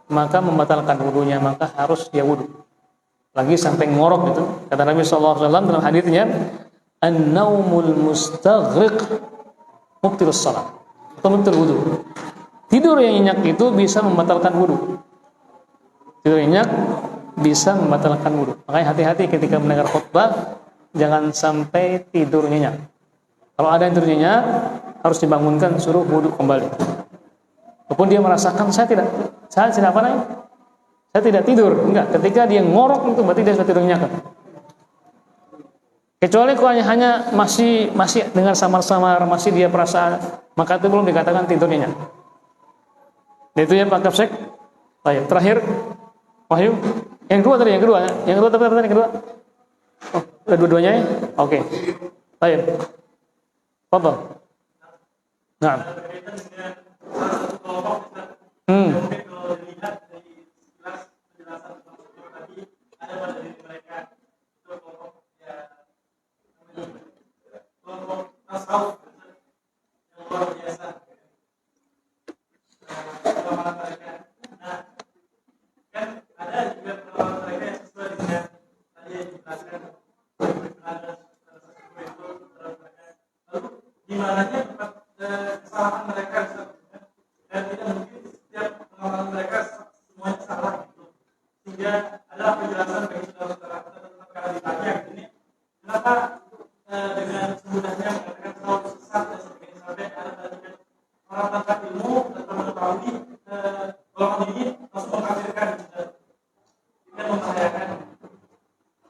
maka membatalkan wudunya, maka harus dia wudu. Lagi sampai ngorok itu, kata Nabi SAW dalam haditsnya, an-naumul mustaghriq mubtilus salat, atau mubtil wudu. Tidur yang nyenyak itu bisa membatalkan wudu. Tidur yang nyenyak bisa membatalkan wudu. Makanya hati-hati ketika mendengar khutbah, jangan sampai tidur nyenyak. Kalau ada yang tidur nyenyak, harus dibangunkan, suruh wudu kembali. Walaupun dia merasakan saya tidak apa namanya? Saya tidak tidur. Enggak, ketika dia ngorok itu berarti dia sudah tidur nyenyak. Kecuali kalau hanya masih dengar samar-samar, masih dia perasaan, maka itu belum dikatakan tidurnya. Itu ya Pak Kapsek. Baik, terakhir Wahyu. Yang kedua tadi, yang kedua tadi, yang kedua. Oh, dua-duanya ya? Oke. Baik. Apa? Nah.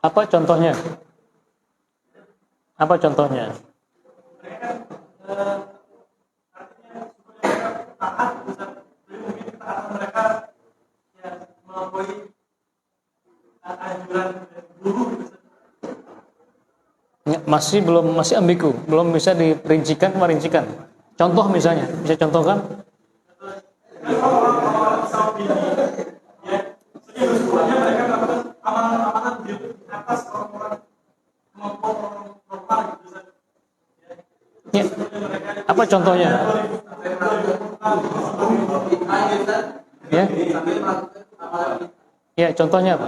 Apa contohnya? Apa contohnya? Masih ambigu, belum bisa diperincikan, merincikan. Contoh misalnya, bisa contohkan? Ya. Apa contohnya? Ya. Ya, contohnya apa?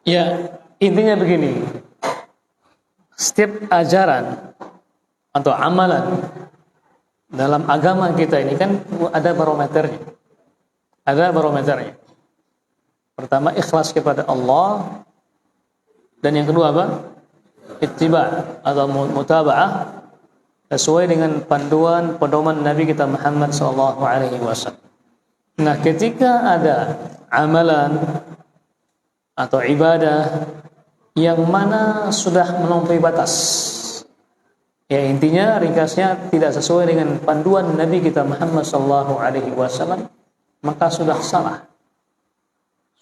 Ya, intinya begini. Setiap ajaran atau amalan dalam agama kita ini kan ada barometernya. Ada barometernya. Pertama, ikhlas kepada Allah, dan yang kedua apa? Ittiba atau mutaba'ah sesuai dengan panduan pedoman Nabi kita Muhammad SAW. Nah, ketika ada amalan atau ibadah yang mana sudah melampaui batas, ya intinya ringkasnya tidak sesuai dengan panduan Nabi kita Muhammad SAW, maka sudah salah.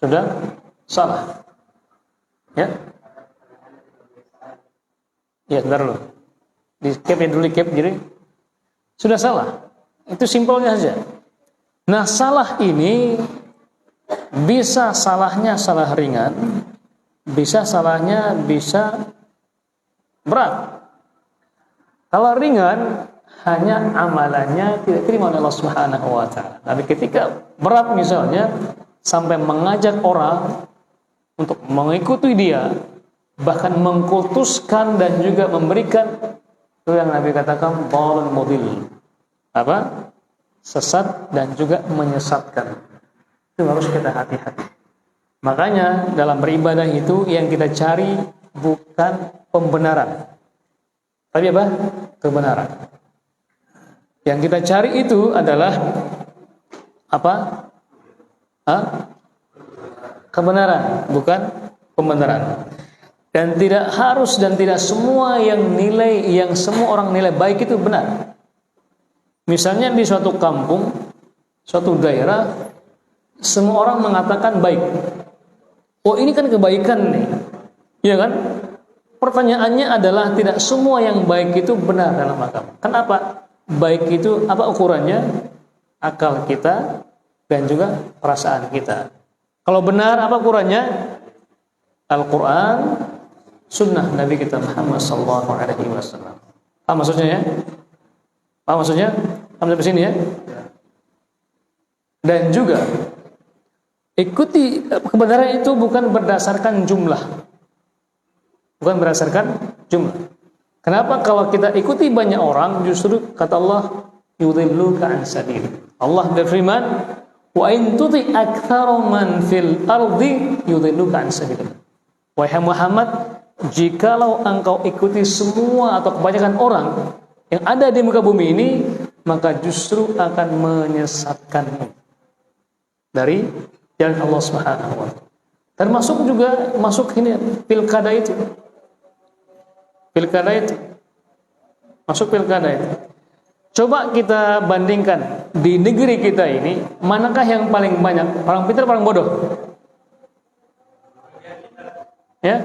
Sudah salah. Ya. Ya, bentar dulu. Di cap ya dulu, cap jadi sudah salah. Itu simpelnya saja. Nah, salah ini bisa salahnya salah ringan, bisa salahnya bisa berat. Kalau ringan hanya amalannya tidak terima oleh Allah Subhanahu wa taala. Tapi ketika berat misalnya sampai mengajak orang untuk mengikuti dia, bahkan mengkultuskan dan juga memberikan itu yang Nabi katakan dhalun mudhill. Apa? Sesat dan juga menyesatkan. Itu harus kita hati-hati. Makanya dalam beribadah itu yang kita cari bukan pembenaran, tapi apa? Kebenaran. Yang kita cari itu adalah apa? Kebenaran, bukan pembenaran. Dan tidak harus dan tidak semua yang semua orang nilai baik itu benar. Misalnya di suatu kampung, suatu daerah, semua orang mengatakan baik. Oh, ini kan kebaikan nih. Iya kan? Pertanyaannya adalah tidak semua yang baik itu benar dalam agama. Kenapa? Baik itu apa ukurannya? Akal kita dan juga perasaan kita. Kalau benar apa ukurannya? Al-Quran, Sunnah Nabi kita Muhammad SAW. Apa maksudnya ya? Apa maksudnya? Sampai sini ya. Dan juga ikuti kebenaran itu bukan berdasarkan jumlah. Bukan berdasarkan jumlah. Kenapa? Kalau kita ikuti banyak orang, justru kata Allah, yudhilluka an sabil. Allah berfirman, wa in tuti aktsara man fil ardi yudhilluka an sabil. Wahai Muhammad, jikalau engkau ikuti semua atau kebanyakan orang yang ada di muka bumi ini, maka justru akan menyesatkanmu. dari jalan Allah Subhanahu wa taala. Termasuk juga masuk ini pilkada itu. Pilkada itu. Masuk pilkada itu. Coba kita bandingkan di negeri kita ini, manakah yang paling banyak orang pintar, orang bodoh? Ya?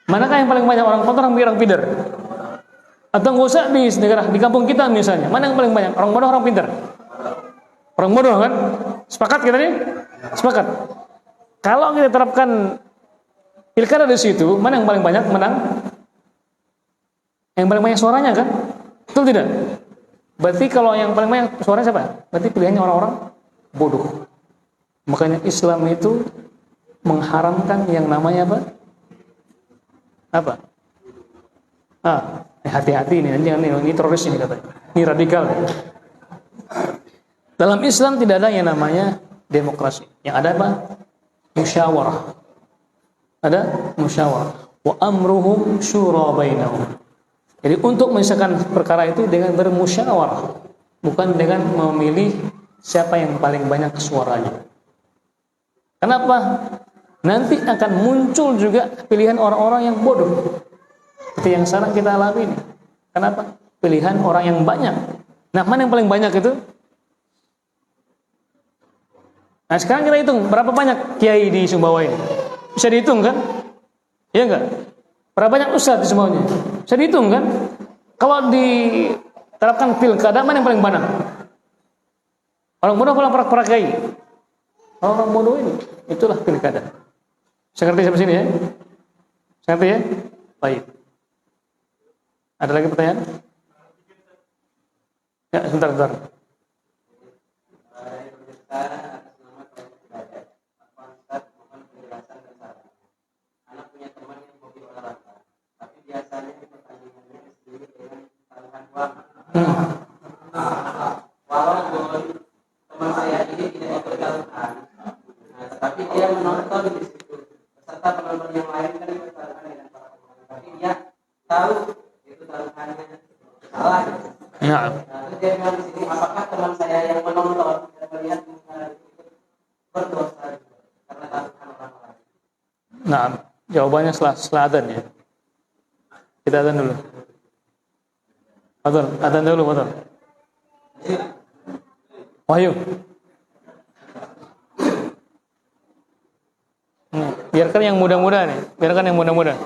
Manakah yang paling banyak orang pintar, orang pintar? Atau nggak usah di negara, di kampung kita misalnya, mana yang paling banyak orang bodoh, orang pintar? Orang bodoh kan? Sepakat kita nih? Sepakat. Kalau kita terapkan pilkada di situ, mana yang paling banyak menang? Yang paling banyak suaranya kan? Betul tidak? Berarti kalau yang paling banyak suaranya siapa? Berarti pilihannya orang-orang bodoh. Makanya Islam itu mengharamkan yang namanya apa? Apa? Hati-hati ini, ini teroris ini katanya. Ini radikal. Dalam Islam tidak ada yang namanya demokrasi. Yang ada apa? Musyawarah. Ada musyawarah. Wa amruhum syura bainahum. Jadi untuk menyelesaikan perkara itu dengan bermusyawarah, bukan dengan memilih siapa yang paling banyak suaranya. Kenapa? Nanti akan muncul juga pilihan orang-orang yang bodoh. Seperti yang sekarang kita alami ini. Kenapa? Pilihan orang yang banyak. Nah, mana yang paling banyak itu? Nah, sekarang kita hitung berapa banyak kiai di Sumbawa ini. Bisa dihitung kan? Iya enggak? Berapa banyak ustaz di Sumbawa ini? Bisa dihitung kan? Kalau diterapkan pilkada, mana yang paling banyak? Orang bodoh apa para kiai? Orang bodoh ini. Itulah pilkada. Saya ngerti sampai sini ya? Saya ngerti ya? Baik. Ada lagi pertanyaan? Ya, sebentar. Walaupun teman saya ini tidak ikut taruhan, tetapi dia menonton di situ beserta penonton yang lain kan ikut taruhan dengan para pemain, tapi dia tahu itu taruhannya salah. Ya. Terus dia bilang di sini, apakah teman saya yang menonton dan melihat berdosa karena taruhan orang lain? Nah, jawabannya setelah adzan ya. Kita adzan dulu. Betul, adzan dulu, betul. Wahyu. Biarkan yang muda-muda nih, biarkan yang muda-muda.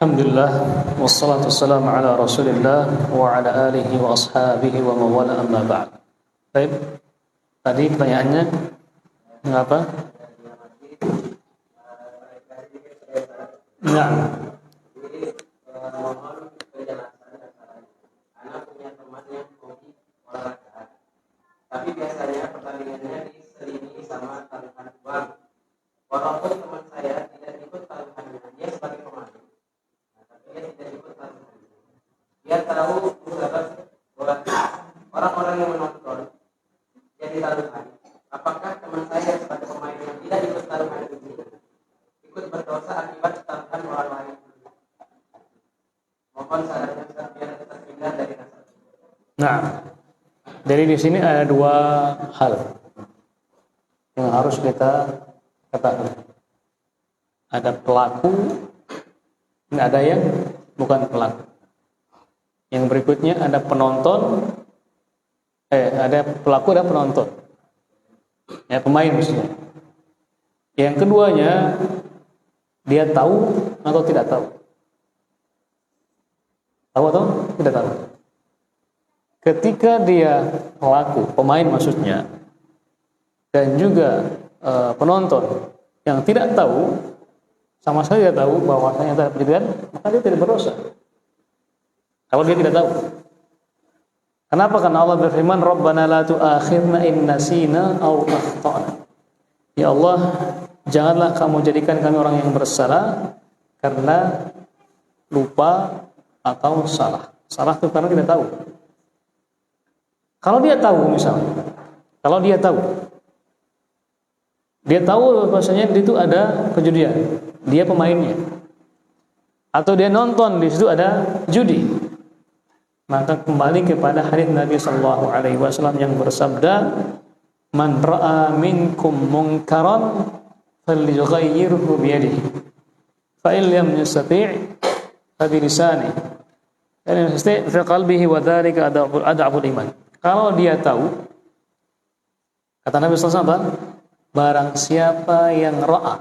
Alhamdulillah wassalatu wassalamu ala Rasulillah wa ala alihi wa ashabihi wa mawala amma ba'd. Baik. Tadi pertanyaannya mengapa? Nah. Mohon penjelasan anak punya teman yang hobi olahraga, tapi biasanya pertandingannya diselingi sama taruhan uang. Walaupun teman saya tidak ikut taruhannya, dia sebagai pemain, tapi dia tidak ikut taruhannya. Dia tahu mudarat bola orang-orang yang menonton jadi taruhan. Apakah teman saya sebagai pemain yang tidak ikut taruhan ini ikut berdosa akibat taruhan orang lain? Mohon sarannya biar kita terhindar dari rasa. Nah, dari di sini ada dua hal yang harus kita ketahui. Ada pelaku dan ada yang bukan pelaku. Yang berikutnya ada penonton, ada pelaku, ada penonton. Ya, pemain maksudnya. Yang keduanya, dia tahu atau tidak tahu. Tahu atau tidak tahu? Ketika dia pelaku, pemain maksudnya, dan juga penonton yang tidak tahu, sama sekali tidak tahu bahwasanya ada penjadian, maka dia tidak berdosa. Kalau dia tidak tahu. Kenapa? Karena Allah berfirman, Rabbana la tu'akhirna in nasina aw akhtana. Ya Allah, janganlah kamu jadikan kami orang yang bersalah karena lupa atau salah. Salah itu karena tidak tahu. Kalau dia tahu misalnya, kalau dia tahu bahwasanya di situ ada perjudian, dia pemainnya, atau dia nonton di situ ada judi, maka kembali kepada hadis Nabi Sallallahu Alaihi Wasallam yang bersabda, "Man ra'a minkum munkaran falyughayyirhu biyadihi, fa in lam yastati' fa bi lisanihi, dan yastati' fi qalbihi wa dzalika ad'aful iman." Kalau dia tahu, kata Nabi Sallallahu Alaihi Wasallam, barang siapa yang ra'a,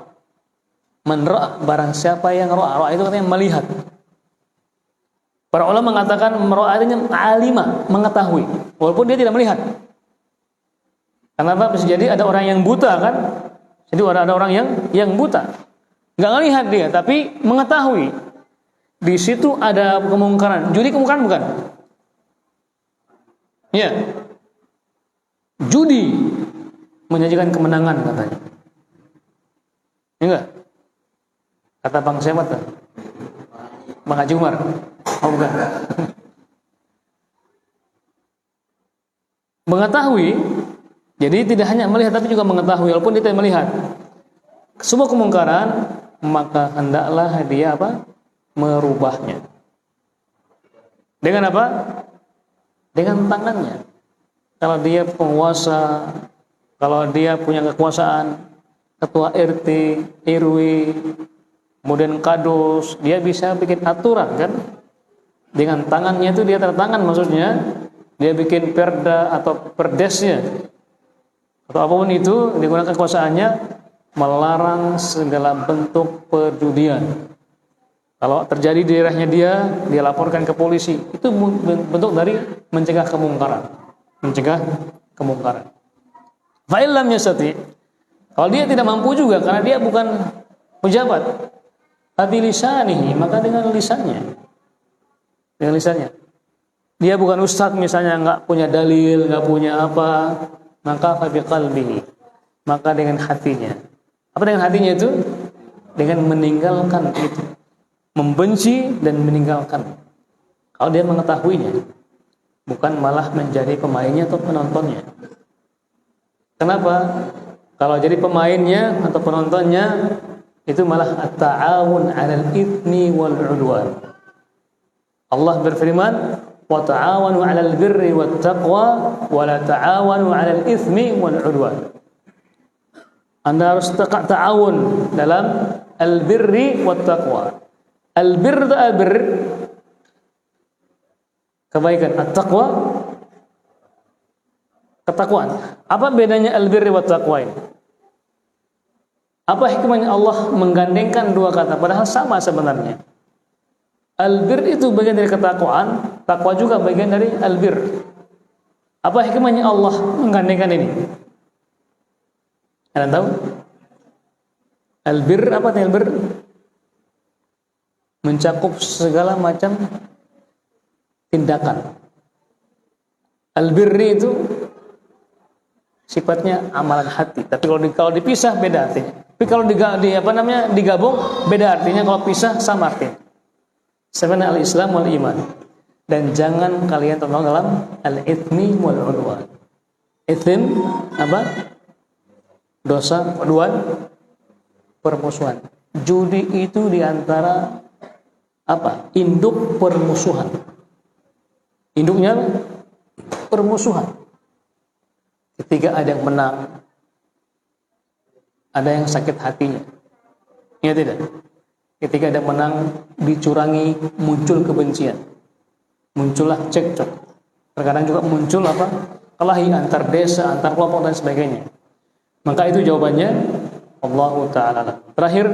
barang siapa yang ra'a itu artinya melihat. Para ulama mengatakan ra'a artinya alima, mengetahui, walaupun dia tidak melihat. Kenapa? Bisa jadi ada orang yang buta kan? Jadi ada orang yang buta, nggak melihat dia, tapi mengetahui. Di situ ada kemungkaran. Judi kemungkaran bukan? Ya. Judi menjanjikan kemenangan katanya. Enggak? Kata Bang Semat, Bang Haji Umar. Oh bukan. Mengetahui, jadi tidak hanya melihat tapi juga mengetahui, walaupun dia tidak melihat sebuah kemungkaran, maka hendaklah dia apa? Merubahnya. Dengan apa? Dengan tangannya. Kalau dia penguasa, kalau dia punya kekuasaan, ketua RT, RW, kemudian kadus, dia bisa bikin aturan kan? Dengan tangannya itu dia tertangan maksudnya, dia bikin perda atau perdesnya atau apapun itu digunakan kekuasaannya melarang segala bentuk perjudian. Kalau terjadi di daerahnya dia laporkan ke polisi. Itu bentuk dari mencegah kemungkaran. Fa illam yastati, kalau dia tidak mampu juga karena dia bukan pejabat, tapi lisanihi, maka dengan lisannya. Dengan lisannya. Dia bukan ustadz misalnya, enggak punya dalil, enggak punya apa, maka fa biqalbihi, maka dengan hatinya. Apa dengan hatinya itu? Dengan meninggalkan itu. Membenci dan meninggalkan. Kalau dia mengetahuinya, bukan malah menjadi pemainnya atau penontonnya. Kenapa? Kalau jadi pemainnya atau penontonnya, itu malah at-ta'awun 'alal itsmi wal 'udwan. Allah berfirman, wa ta'awanu 'alal birri wat taqwa wa la ta'awanu 'alal itsmi wal 'udwan. Anda harus ta'awun dalam al-birri wat taqwa. Al-birr itu al-birr, kebaikan. At-taqwa, ketakwaan. Apa bedanya al-birr wa taqwa ini? Apa hikmahnya Allah menggandengkan dua kata padahal sama sebenarnya? Albir itu bagian dari ketakwaan, takwa juga bagian dari albir. Apa hikmahnya Allah menggandengkan ini? Kalian tahu? Albir apa artinya albir? Mencakup segala macam tindakan. Albirri itu sifatnya amalan hati. Tapi kalau dipisah beda artinya. Tapi kalau digabung beda artinya. Kalau pisah sama artinya. Sebenarnya al-Islam wal iman. Dan jangan kalian terlalu dalam al-ithmi wal udwan. Ithim apa? Dosa, udwan, permusuhan. Judi itu diantara apa? Induk permusuhan. Induknya permusuhan. Ketika ada yang menang, ada yang sakit hatinya. Ya tidak? Ketika ada yang menang, dicurangi, muncul kebencian. Muncullah cekcok. Terkadang juga muncul apa? Kelahi antar desa, antar kelompok dan sebagainya. Maka itu jawabannya Allahu Ta'ala. Terakhir,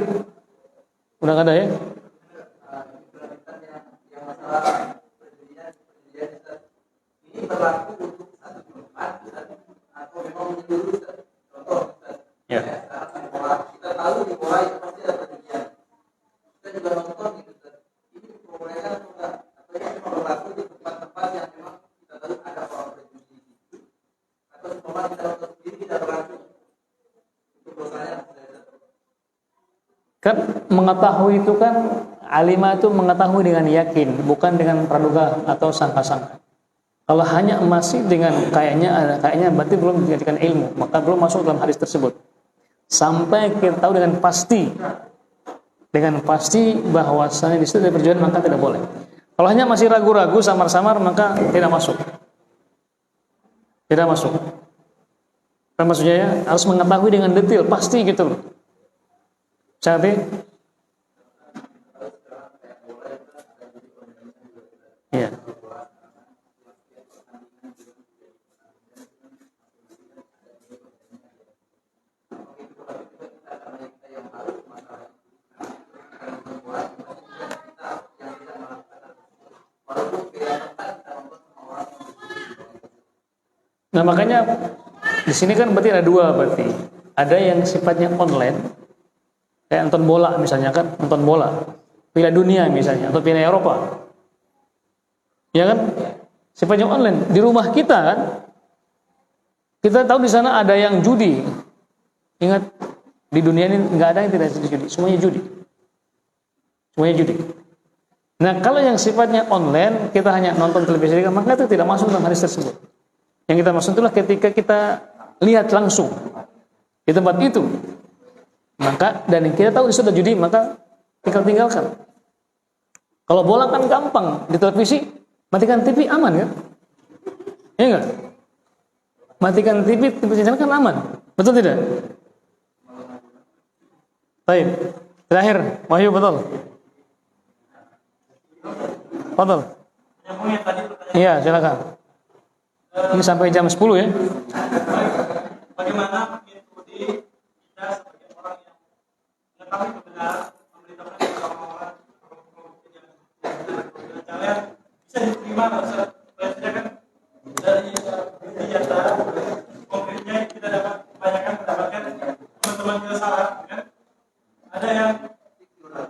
udah ada ya? Ini berlaku untuk satu tempat atau memang menyeluruh. Contoh, Ya. kita tahu di bola itu pasti ada perjudian. Kita juga nonton gitu. Ini diperbolehkan atau enggak? Atau ini memang berlaku di tempat-tempat yang memang kita tahu ada orang berjudi di situ. Atau semua kita nonton sendiri tidak berlaku. Itu dosanya. Kan mengetahui itu kan alimah itu mengetahui dengan yakin, bukan dengan praduga atau sangka-sangka. Kalau hanya masih dengan kayaknya berarti belum dijadikan ilmu, maka belum masuk dalam hadis tersebut. Sampai kita tahu dengan pasti bahwasanya di situ ada perjudian, maka tidak boleh. Kalau hanya masih ragu-ragu, samar-samar, maka tidak masuk. Tidak masuk. Kan maksudnya ya, harus mengetahui dengan detail, pasti gitu loh. Jadi iya. Nah makanya di sini kan berarti ada dua berarti. Ada yang sifatnya online, kayak nonton bola misalnya kan, nonton bola, Piala Dunia misalnya atau Piala Eropa, ya kan? Sifatnya online di rumah kita kan. Kita tahu di sana ada yang judi. Ingat, di dunia ini nggak ada yang tidak judi, semuanya judi. Semuanya judi. Nah kalau yang sifatnya online, kita hanya nonton televisi, maka itu tidak masuk dalam hadis tersebut. Yang kita maksud itulah ketika kita lihat langsung di tempat itu, maka dan kita tahu di situ ada judi, maka tinggalkan. Kalau bola kan gampang di televisi, matikan TV aman kan? Iya enggak? Matikan TV channel kan aman, betul tidak? Baik, terakhir, Wahyu betul. Betul. Iya, silakan. Ini sampai jam 10 ya. Bagaimana mengikuti kita sebagai orang yang mengetahui kebenaran, memberitahukan kepada orang-orang cara bisa diterima atau bisa kan dari antara konkretnya kita dapat kebanyakan mendapatkan teman-teman kita salah kan, ada yang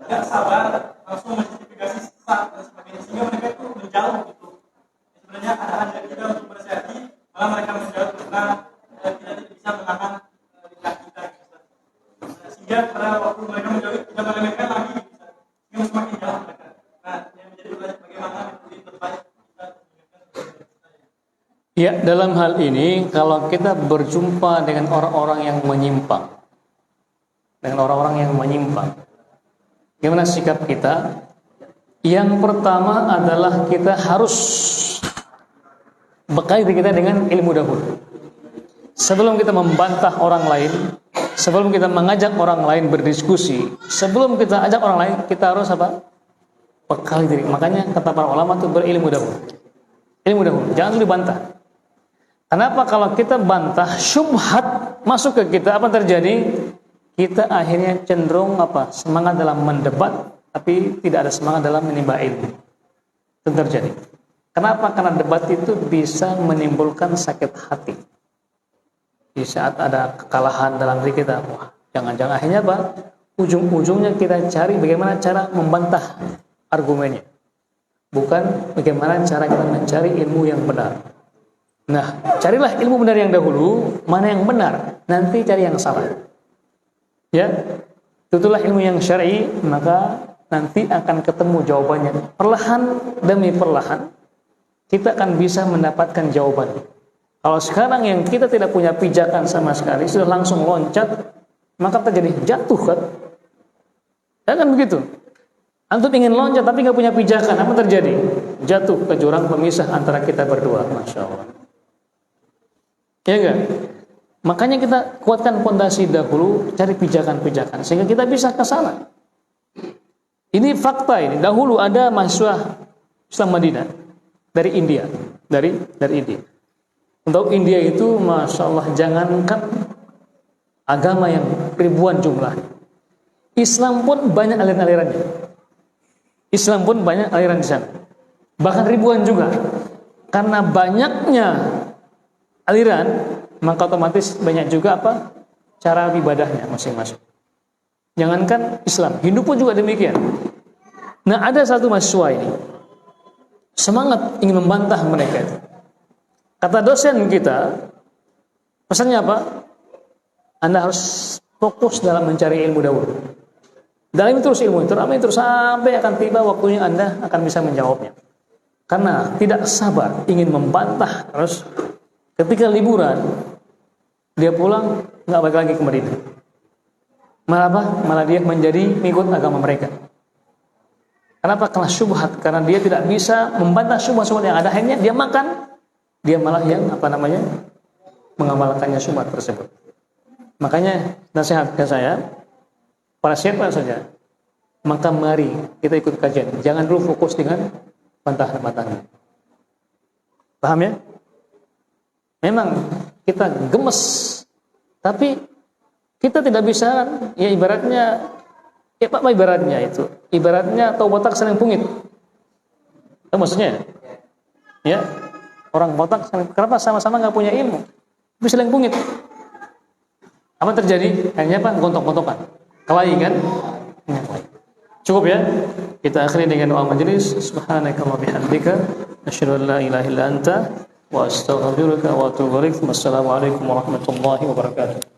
nggak sabar langsung menjustifikasi sesat dan sebagainya sehingga mereka itu menjauh gitu. Sebenarnya ada hanya kita untuk bersihati, malah mereka menjauh karena tidak bisa menahan lidah kita sehingga pada waktu mereka menjauh tidak meremehkan lagi sehingga semakin jauh mereka. Nah yang menjadi pertanyaan bagaimana metode terbaik kita Ya, dalam hal ini kalau kita berjumpa dengan orang-orang yang menyimpang, gimana sikap kita? Yang pertama adalah kita harus bekali diri kita dengan ilmu dahulu. Sebelum kita membantah orang lain, sebelum kita mengajak orang lain berdiskusi, sebelum kita ajak orang lain, kita harus apa? Bekali diri. Makanya kata para ulama itu berilmu dahulu. Ilmu dahulu, jangan dulu dibantah. Kenapa? Kalau kita bantah, syubhat masuk ke kita, apa terjadi? Kita akhirnya cenderung apa? Semangat dalam mendebat tapi tidak ada semangat dalam menimba ilmu. Itu terjadi. Kenapa? Karena debat itu bisa menimbulkan sakit hati. Di saat ada kekalahan dalam diri kita, wah, jangan-jangan akhirnya apa? Ujung-ujungnya kita cari bagaimana cara membantah argumennya. Bukan bagaimana cara kita mencari ilmu yang benar. Nah, carilah ilmu benar yang dahulu, mana yang benar, nanti cari yang salah. Ya, itulah ilmu yang syar'i, maka nanti akan ketemu jawabannya. Perlahan demi perlahan, kita akan bisa mendapatkan jawaban. Kalau sekarang yang kita tidak punya pijakan sama sekali, sudah langsung loncat, maka terjadi jatuh kan? Ya kan begitu? Antum ingin loncat tapi nggak punya pijakan, apa terjadi? Jatuh ke jurang pemisah antara kita berdua, masya Allah. Ya enggak? Makanya kita kuatkan pondasi dahulu, cari pijakan-pijakan sehingga kita bisa ke sana. Ini fakta ini. Dahulu ada mahasiswa Islam Madinah dari India, dari India. Untuk India itu, masya Allah, jangankan agama yang ribuan jumlah, Islam pun banyak aliran-alirannya. Islam pun banyak aliran di sana, bahkan ribuan juga. Karena banyaknya aliran, maka otomatis banyak juga apa? Cara ibadahnya masing-masing. Jangankan Islam, Hindu pun juga demikian. Nah, ada satu mahasiswa ini semangat ingin membantah mereka itu. Kata dosen kita, pesannya apa? Anda harus fokus dalam mencari ilmu dahulu. Dalam terus ilmu terus sampai akan tiba waktunya Anda akan bisa menjawabnya. Karena tidak sabar ingin membantah terus. Ketika liburan, dia pulang nggak balik lagi ke Madinah. Malah apa? Malah dia menjadi mengikut agama mereka. Kenapa? Karena syubhat. Karena dia tidak bisa membantah syubhat-syubhat yang ada. Akhirnya dia makan, dia malah yang mengamalkannya syubhat tersebut. Makanya nasihat ke saya, para siapa saja, maka mari kita ikut kajian. Jangan dulu fokus dengan bantahan-bantahan. Paham ya? Memang kita gemes, tapi kita tidak bisa, ya ibaratnya, ya apa ibaratnya itu? Ibaratnya tahu botak saling pungit. Itu maksudnya? Ya, orang botak kenapa sama-sama nggak punya ilmu, tapi saling pungit. Apa terjadi? Hanya apa? Gontok-gontokan. Kelahi kan? Cukup ya? Kita akhiri dengan doa majelis. Subhanaka wa bihamdika asyhadu an la ilaha illa anta wa astaghfiruka wa atubu ilaik. Wassalamualaikum warahmatullahi wabarakatuh.